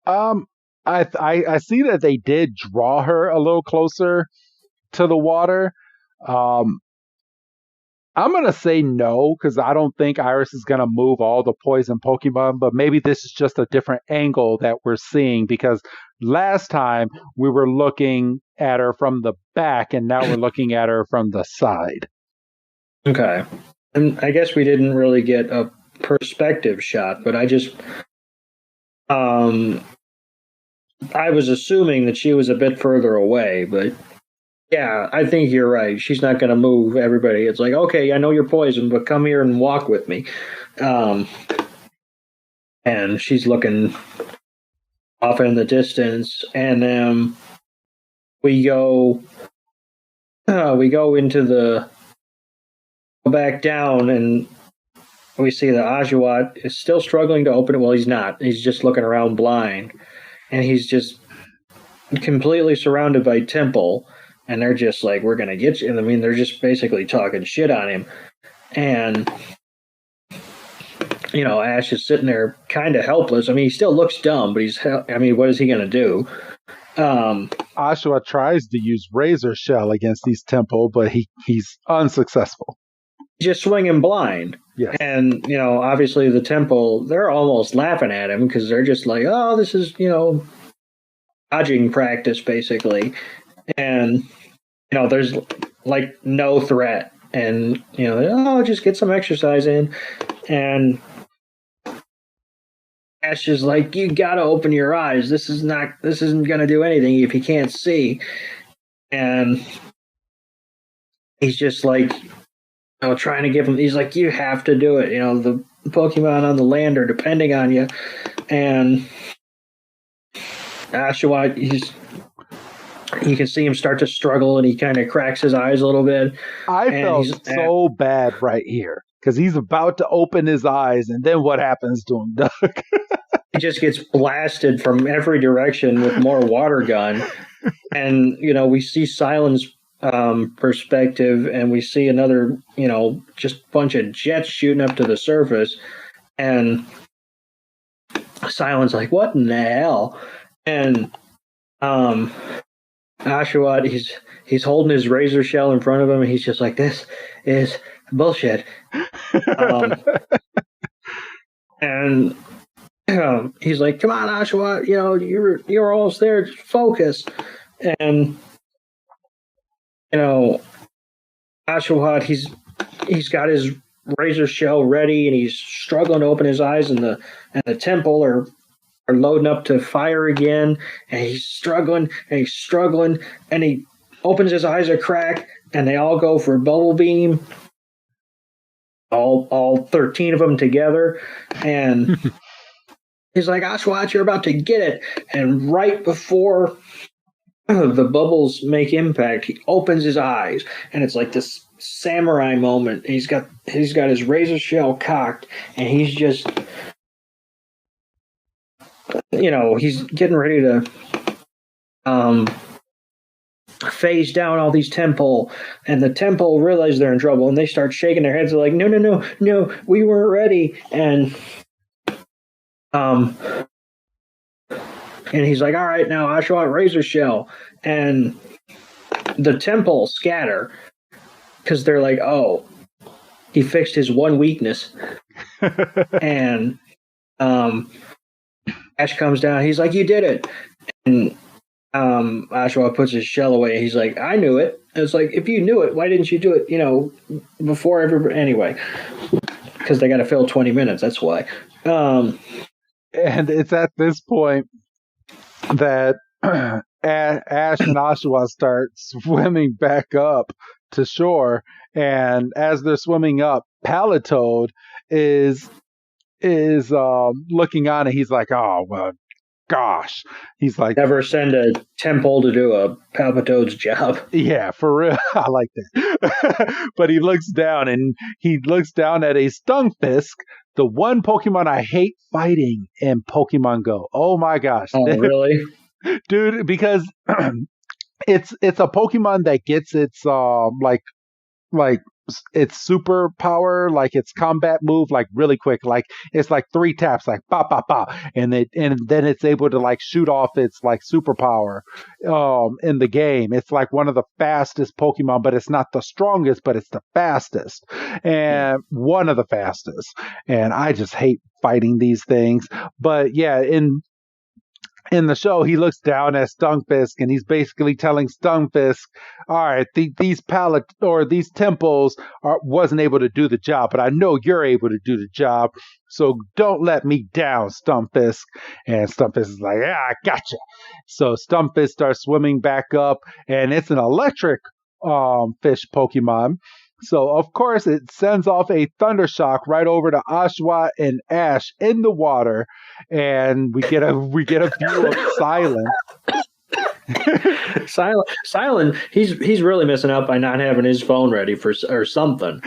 I see that they did draw her a little closer to the water. I'm going to say no, because I don't think Iris is going to move all the poison Pokemon, but maybe this is just a different angle that we're seeing, because last time we were looking at her from the back, and now we're looking at her from the side. Okay. And I guess we didn't really get a perspective shot, but I just... I was assuming that she was a bit further away, but... Yeah, I think you're right. She's not going to move everybody. It's like, okay, I know you're poisoned, but come here and walk with me. And she's looking off in the distance, and we go back down, and we see that Oshawott is still struggling to open it. Well, he's not. He's just looking around blind, and he's just completely surrounded by Temple. And they're just like, "We're going to get you." And I mean, they're just basically talking shit on him. And, Ash is sitting there kind of helpless. I mean, he still looks dumb, but what is he going to do? Oshawott tries to use Razor Shell against these Temple, but he's unsuccessful. Just swinging blind. Yes. And, obviously the Temple, they're almost laughing at him because they're just like, "Oh, this is, dodging practice, basically." And, there's like no threat. And, just get some exercise in. And Ash is like, "You got to open your eyes. This isn't going to do anything if you can't see." And he's just like, trying to give him, he's like, "You have to do it. The Pokemon on the land are depending on you." And Oshawott, you can see him start to struggle, and he kind of cracks his eyes a little bit. I felt so bad right here, because he's about to open his eyes, and then what happens to him, Doug? He just gets blasted from every direction with more water gun. And, we see Silent's perspective, and we see another, just bunch of jets shooting up to the surface. And Silent's like, "What in the hell?" And Oshawott, he's holding his Razor Shell in front of him, and he's just like, "This is bullshit." And he's like, "Come on, Oshawott, you're almost there. Just focus." And Oshawott, he's got his Razor Shell ready, and he's struggling to open his eyes, and the Temple are loading up to fire again, and he's struggling, and he opens his eyes a crack, and they all go for Bubble Beam. all 13 of them together, and he's like, Oshawott, you're about to get it. And right before the bubbles make impact, he opens his eyes, and it's like this samurai moment. He's got his razor shell cocked, and he's just, he's getting ready to phase down all these temple, and the temple realize they're in trouble, and they start shaking their heads. They're like, no, we weren't ready. And he's like, all right, now Oshawott razor shell, and the temple scatter because they're like, oh, he fixed his one weakness. And Ash comes down. He's like, you did it. And Oshawott puts his shell away. He's like, I knew it. And it's like, if you knew it, why didn't you do it, before everybody? Anyway, because they got to fill 20 minutes. That's why. And it's at this point that Ash and Oshawott start swimming back up to shore. And as they're swimming up, Palatoad is looking on, and he's like, oh, well, gosh. He's like, never send a temple to do a Palpatoad's job. Yeah, for real. I like that. But he looks down at a Stunfisk, the one Pokemon I hate fighting in Pokemon Go. Oh my gosh. Oh, really? Dude, because it's a Pokemon that gets its like its superpower, like its combat move, like really quick, like it's like 3 taps, like ba ba ba, and then it's able to like shoot off its like superpower in the game. It's like one of the fastest Pokemon, but it's not the strongest, but it's the fastest, and one of the fastest. And I just hate fighting these things. But yeah, in the show, he looks down at Stunfisk, and he's basically telling Stunfisk, all right, these temples wasn't able to do the job, but I know you're able to do the job, so don't let me down, Stunfisk. And Stunfisk is like, yeah, I gotcha. So Stunfisk starts swimming back up, and it's an electric fish Pokemon. So, of course, it sends off a thunder shock right over to Oshawott and Ash in the water, and we get a view of Silent. Silent, he's really missing out by not having his phone ready or something.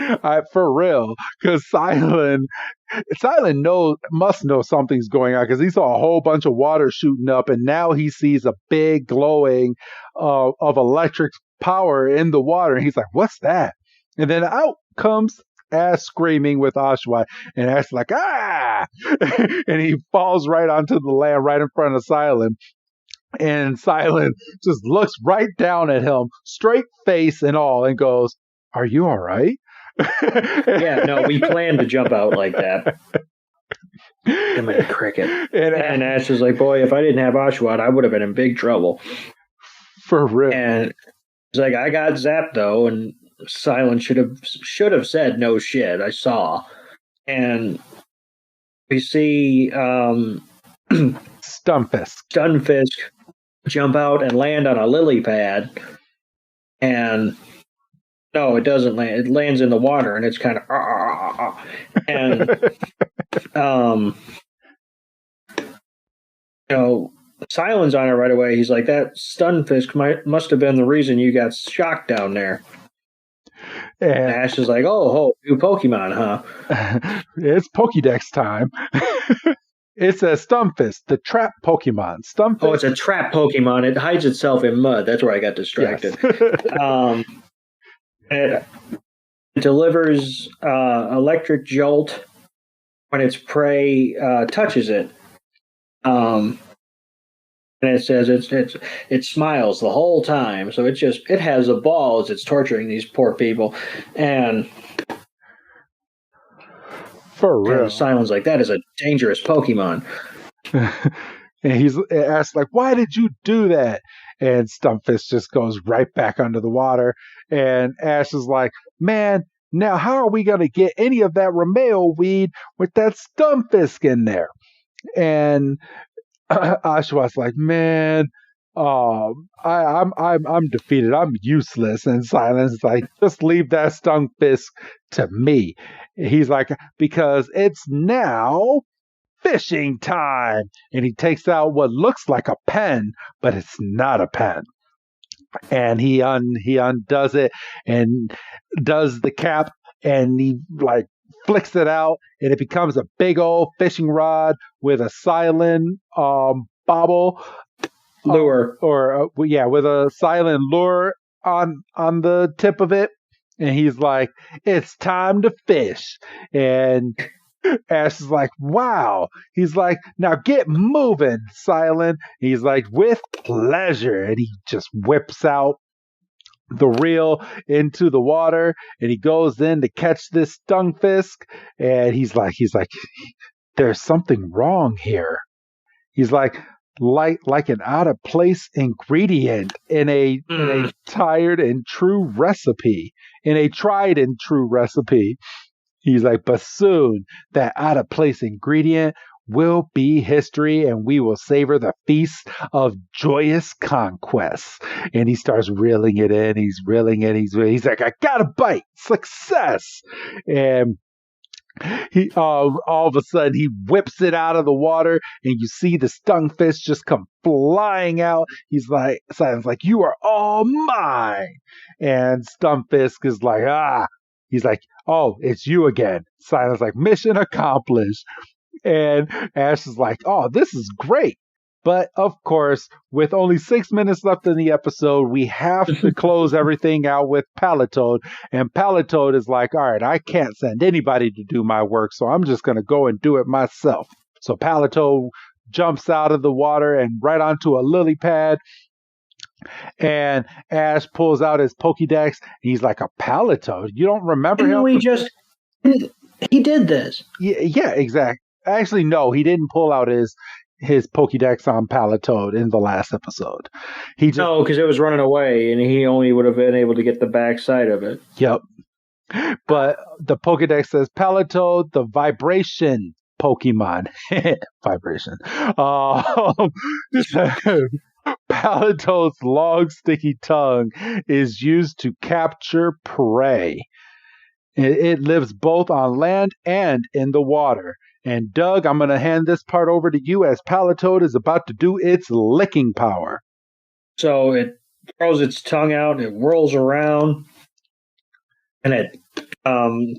For real, because Silent must know something's going on, because he saw a whole bunch of water shooting up, and now he sees a big glowing of electric power in the water, and he's like, what's that? And then out comes Ash screaming with Oshawott, and Ash like, ah! And he falls right onto the land right in front of Silent. And Silent just looks right down at him, straight face and all, and goes, are you all right? Yeah, no, we planned to jump out like that. I'm a cricket. And Ash is like, boy, if I didn't have Oshawott, I would have been in big trouble. For real. And he's like, I got zapped, though, and Silent should have said no shit. I saw, and we see Stunfisk jump out and land on a lily pad, and no, it doesn't land. It lands in the water, and it's kind of and Silent's on it right away. He's like, that Stunfisk must have been the reason you got shocked down there. And Ash is like, oh, new Pokemon, huh? It's Pokédex time. It's a Stunfisk, the trap Pokemon. Stunfisk. Oh, it's a trap Pokemon. It hides itself in mud. That's where I got distracted. Yes. It delivers electric jolt when its prey touches it. And it says it smiles the whole time, so it has a ball as it's torturing these poor people. And for real, Silent's like, that is a dangerous Pokemon. And he's asked like, why did you do that? And Stunfisk just goes right back under the water. And Ash is like, man, now how are we gonna get any of that Romeo weed with that Stunfisk in there? And Oshawott's like, man, I'm defeated. I'm useless. And Silence is like, just leave that stung fisk to me. He's like, because it's now fishing time. And he takes out what looks like a pen, but it's not a pen. And he undoes it and does the cap, and he like flicks it out, and it becomes a big old fishing rod with a silent bobble lure, with a silent lure on the tip of it. And he's like, "It's time to fish." And Ash is like, "Wow." He's like, "Now get moving, Silent." He's like, "With pleasure." And he just whips out the reel into the water, and he goes in to catch this stingfisk. And he's like, "There's something wrong here." He's like an out of place ingredient in a tried and true recipe. He's like, "But soon that out of place ingredient will be history, and we will savor the feast of joyous conquest." And he starts reeling it in. He's reeling it. He's like, "I got a bite, success!" And he all of a sudden he whips it out of the water, and you see the stingfish just come flying out. He's like, Silent's like, "You are all mine." And Stingfisk is like, "Ah." He's like, "Oh, it's you again." Silent's like, "Mission accomplished." And Ash is like, "Oh, this is great." But of course, with only 6 minutes left in the episode, we have to close everything out with Palatoad. And Palatoad is like, "All right, I can't send anybody to do my work, so I'm just going to go and do it myself." So Palatoad jumps out of the water and right onto a lily pad. And Ash pulls out his Pokédex. And he's like, "A Palatoad? You don't remember him?" He did this. Yeah, exactly. Actually, no, he didn't pull out his Pokédex on Palatoad in the last episode. No, because it was running away, and he only would have been able to get the backside of it. Yep. But the Pokédex says Palatoad, the vibration Pokemon. Vibration. Palatoad's long, sticky tongue is used to capture prey. It lives both on land and in the water. And Doug, I'm going to hand this part over to you as Palatoad is about to do its licking power. So it throws its tongue out, it whirls around, and it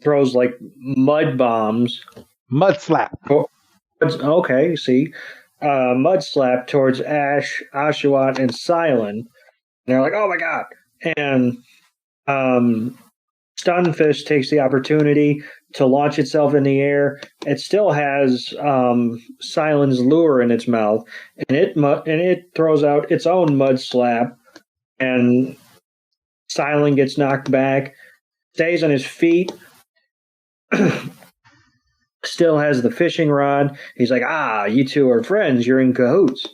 throws like mud bombs. Mud slap. Okay, see. Mud slap towards Ash, Oshawott, and Silent. And they're like, "Oh my god." And Stunfish takes the opportunity to launch itself in the air. It still has Silent's lure in its mouth, and it throws out its own mud slap, and Silent gets knocked back, stays on his feet, still has the fishing rod. He's like, "Ah, you two are friends. You're in cahoots."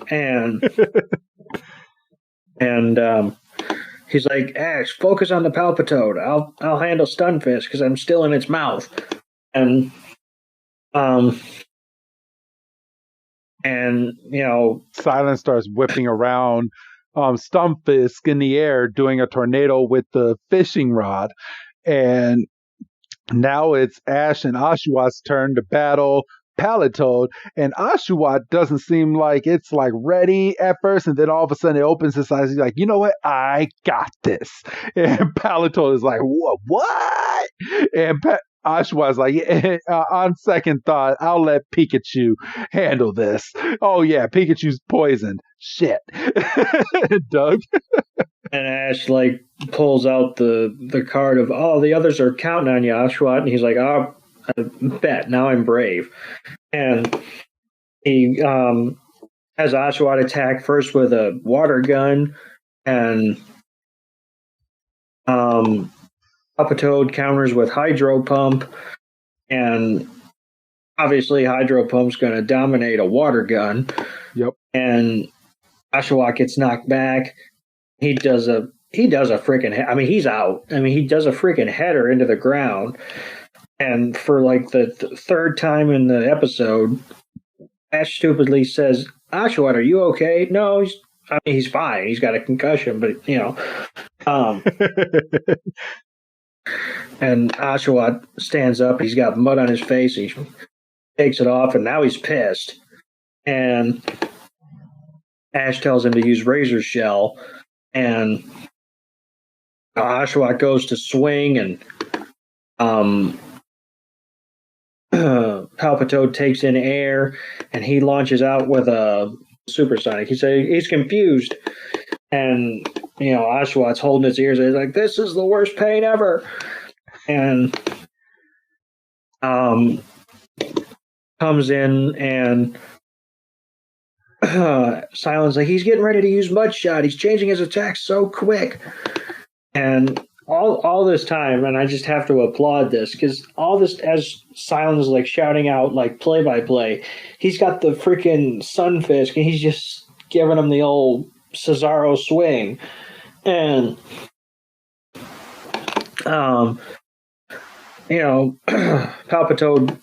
And he's like, "Ash, focus on the Palpitoad. I'll handle Stunfish because I'm still in its mouth." And Silent starts whipping around Stunfisk in the air, doing a tornado with the fishing rod. And now it's Ash and Oshawott's turn to battle Palatoad, and Oshawott doesn't seem like it's like ready at first, and then all of a sudden it opens its eyes. He's like, "You know what? I got this." And Palatoad is like, "What?" And Oshawott's like, "On second thought, I'll let Pikachu handle this." "Oh yeah, Pikachu's poisoned." "Shit." Doug. And Ash like pulls out the card of, "Oh, the others are counting on you, Oshawott," and he's like, "Oh, I bet now I'm brave." And he has Oshawott attack first with a water gun, and Palpitoad counters with Hydro Pump, and obviously Hydro Pump's going to dominate a water gun. Yep. And Oshawott gets knocked back. He does a freaking. I mean, he's out. I mean, he does a freaking header into the ground. And for like the third time in the episode, Ash stupidly says, "Oshawott, are you okay?" "No, I mean, he's fine. He's got a concussion, but, you know. And Oshawott stands up. He's got mud on his face. He takes it off, and now he's pissed. And Ash tells him to use Razor Shell, and Oshawott goes to swing, and Palpitoad takes in air, and he launches out with a supersonic. He's confused, and you know Oshawott's holding his ears. And he's like, "This is the worst pain ever," and comes in and. Silent's like, he's getting ready to use Mud Shot. He's changing his attack so quick. And all this time, and I just have to applaud this, because all this, as Silent is like shouting out like play-by-play, he's got the freaking Sunfisk, and he's just giving him the old Cesaro swing. And, you know, Palpitoad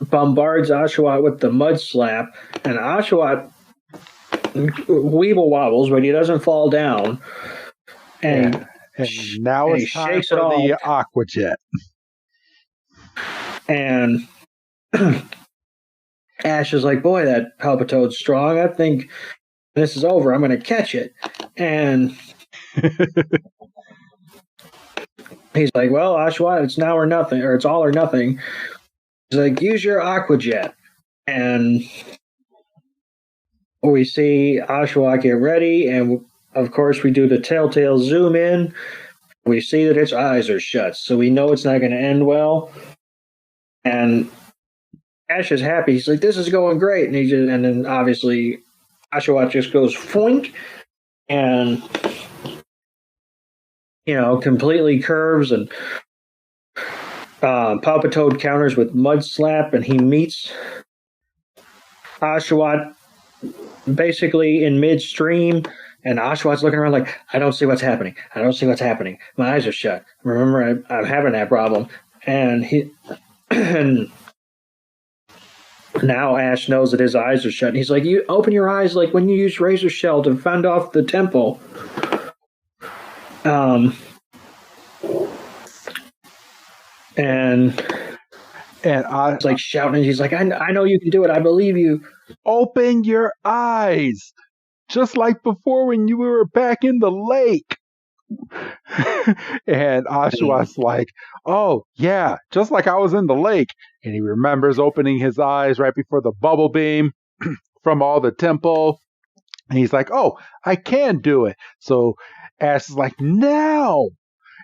bombards Oshawott with the Mud Slap, and Oshawott weeble wobbles, but he doesn't fall down. And now it's time for the Aqua Jet. And Ash is like, boy, that Palpitoad's strong. I think this is over. I'm going to catch it. And he's like, well, Oshawott, it's now or nothing, or it's all or nothing. He's like, use your Aqua Jet. And we see Oshawott get ready, and of course we do the telltale zoom in. We see that its eyes are shut, so we know it's not going to end well. And Ash is happy. He's like, this is going great. And then obviously Oshawott just goes foink and, you know, completely curves, and Palpitoad counters with Mud Slap, and he meets Oshawott basically in midstream, and Oshawott's looking around like, I don't see what's happening. I don't see what's happening. My eyes are shut. Remember, I'm having that problem. And and now Ash knows that his eyes are shut. And he's like, you open your eyes like when you use Razor Shell to fend off the temple. And I was like shouting, and he's like, I know you can do it. I believe you. Open your eyes. Just like before when you were back in the lake. And Oshawott's like, oh, yeah, just like I was in the lake. And he remembers opening his eyes right before the bubble beam from all the temple. And he's like, oh, I can do it. So Ash is like, now.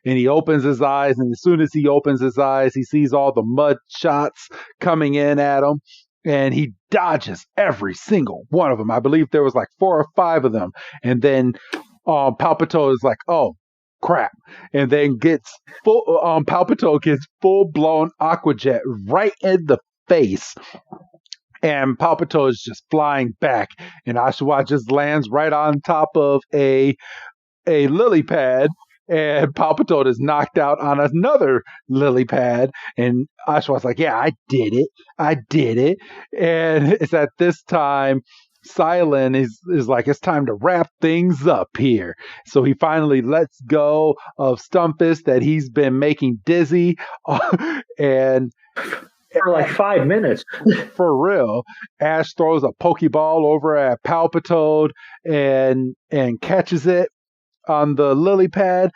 And he opens his eyes, and as soon as he opens his eyes, he sees all the mud shots coming in at him, and he dodges every single one of them. I believe there was like 4 or 5 of them. And then Palpitoad is like, oh, crap. And then Palpitoad gets full-blown Aqua Jet right in the face. And Palpitoad is just flying back, and Oshawott just lands right on top of a lily pad. And Palpitoad is knocked out on another lily pad. And Oshawott's like, yeah, I did it. And it's at this time, Silent is like, it's time to wrap things up here. So he finally lets go of Stumpus that he's been making dizzy. And for like 5 minutes. For real. Ash throws a Pokeball over at Palpitoad and catches it on the lily pad.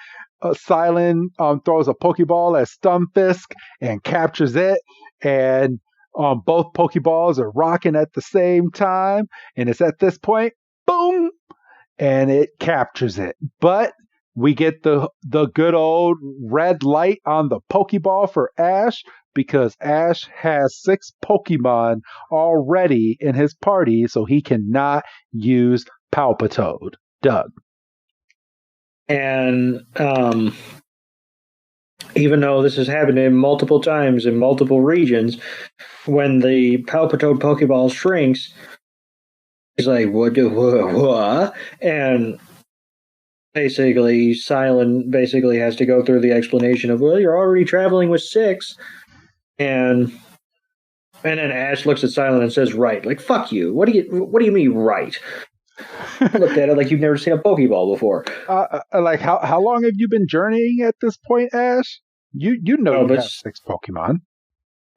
Silent throws a Pokeball at Stunfisk and captures it, and both Pokeballs are rocking at the same time, and it's at this point, boom, and it captures it. But we get the good old red light on the Pokeball for Ash, because Ash has 6 Pokemon already in his party, so he cannot use Palpitoad. Doug. And even though this has happened in multiple times in multiple regions, when the Palpitoad Pokeball shrinks, he's like, what? And basically, Silent basically has to go through the explanation of, well, you're already traveling with 6. And then Ash looks at Silent and says, right. Like, fuck you. What do you mean, right? Looked at it like you've never seen a Pokeball before. Like how long have you been journeying at this point, Ash? You know you have 6 Pokemon.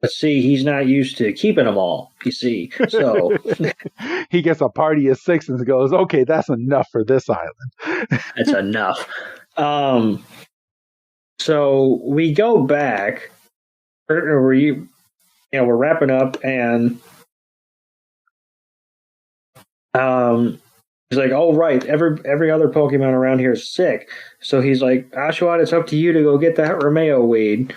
But see, he's not used to keeping them all, you see. So he gets a party of 6 and goes, okay, that's enough for this island. That's enough. So we go back, we're wrapping up, and he's like, oh, right, every other Pokemon around here is sick. So he's like, Oshawott, it's up to you to go get that Romeo weed.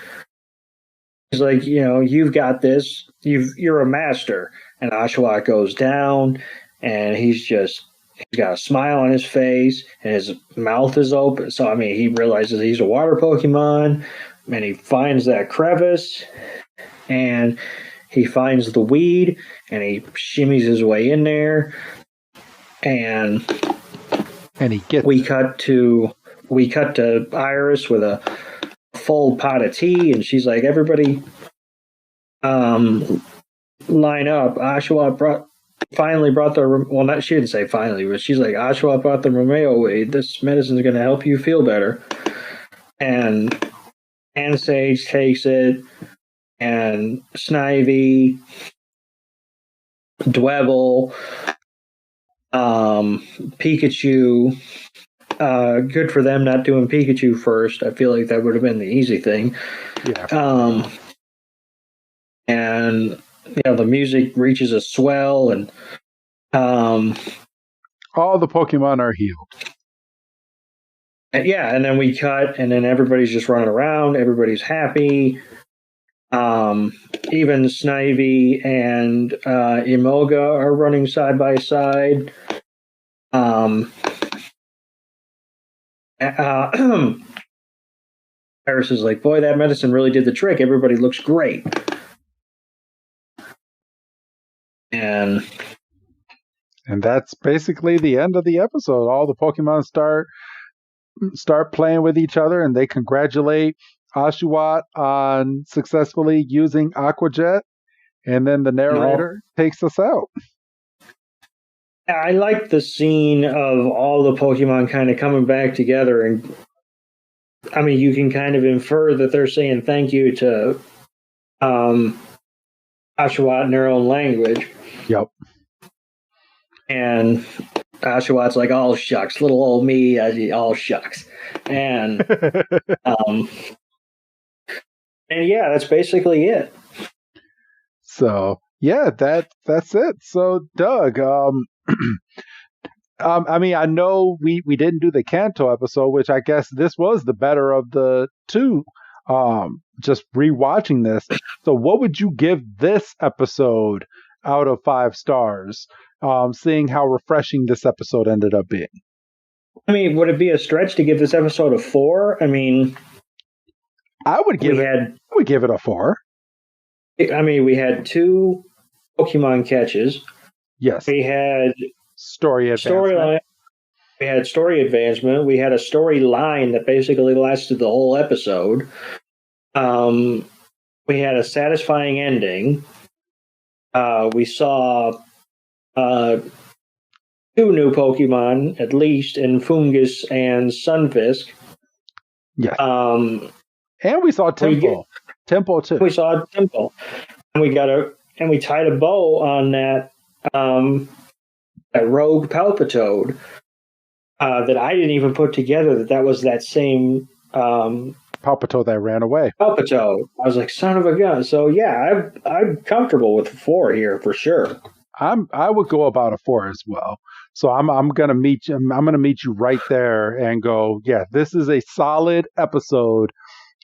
He's like, you've got this. You're a master. And Oshawott goes down, and he's got a smile on his face, and his mouth is open. So, he realizes he's a water Pokemon, and he finds that crevice, and he finds the weed, and he shimmies his way in there, and he gets. We cut to Iris with a full pot of tea, and she's like, everybody line up. Oshawott finally brought she didn't say finally, but she's like, Oshawott brought the Romeo weed. This medicine's going to help you feel better. And Sage takes it, and Snivy, Dwebble, Pikachu. Good for them not doing Pikachu first. I feel like that would have been the easy thing. Yeah. And the music reaches a swell, and all the Pokemon are healed. And then we cut, and then everybody's just running around. Everybody's happy. Even Snivy and Emolga are running side by side. Iris is like, boy, that medicine really did the trick. Everybody looks great. And that's basically the end of the episode. All the Pokemon start playing with each other, and they congratulate Oshawott on successfully using Aqua Jet, and then the narrator takes us out. I like the scene of all the Pokemon kind of coming back together, and you can kind of infer that they're saying thank you to Oshawott in their own language. Yep. And Oshawott's like, oh, shucks, little old me, all shucks. And and yeah, that's basically it. So yeah, that's it. So Doug, I know we didn't do the Kanto episode, which I guess this was the better of the two. Just rewatching this. So what would you give this episode out of 5 stars? Seeing how refreshing this episode ended up being. Would it be a stretch to give this episode a 4? I would give it a 4. We had 2 Pokemon catches. Yes. We had story advancement. We had story advancement. We had a storyline that basically lasted the whole episode. We had a satisfying ending. We saw 2 new Pokemon, at least, in Fungus and Sunfisk. Yes. And we saw Temple. Temple too. We saw Temple. And we tied a bow on that rogue Palpitoad that I didn't even put together that was that same Palpitoad that ran away. Palpitoad. I was like, son of a gun. So yeah, I'm comfortable with 4 here for sure. I would go about a 4 as well. So I'm gonna meet you. I'm gonna meet you right there and go. Yeah, this is a solid episode,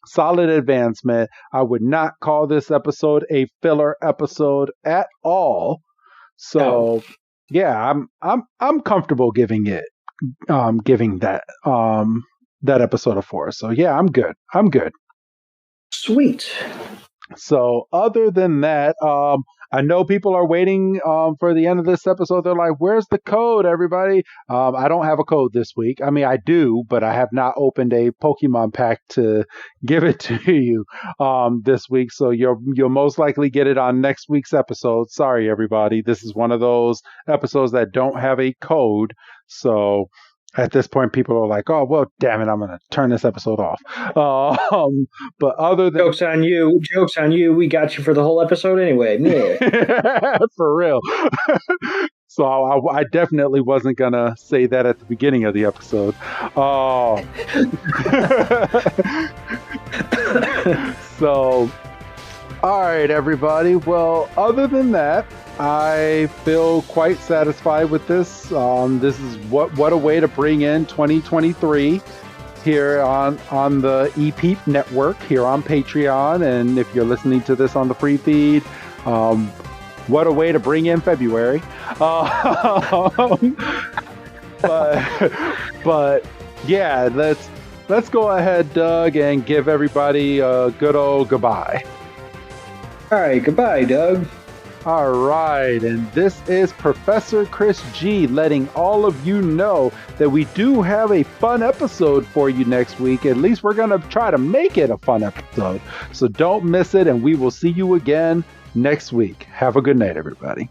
solid advancement. I would not call this episode a filler episode at all. So yeah, I'm comfortable giving that that episode a 4. So yeah, I'm good. Sweet. So other than that, I know people are waiting for the end of this episode. They're like, where's the code, everybody? I don't have a code this week. I mean, I do, but I have not opened a Pokemon pack to give it to you this week. So you'll most likely get it on next week's episode. Sorry, everybody. This is one of those episodes that don't have a code. So at this point, people are like, oh, well, damn it, I'm going to turn this episode off. But other than... Joke's on you. We got you for the whole episode anyway. Yeah. For real. So I definitely wasn't going to say that at the beginning of the episode. So, all right, everybody. Well, other than that, I feel quite satisfied with this. This is what a way to bring in 2023 here on the EPEEP network here on Patreon. And if you're listening to this on the free feed, what a way to bring in February. But yeah, let's go ahead, Doug, and give everybody a good old goodbye. All right, goodbye, Doug. All right, and this is Professor Chris G letting all of you know that we do have a fun episode for you next week. At least we're going to try to make it a fun episode. So don't miss it, and we will see you again next week. Have a good night, everybody.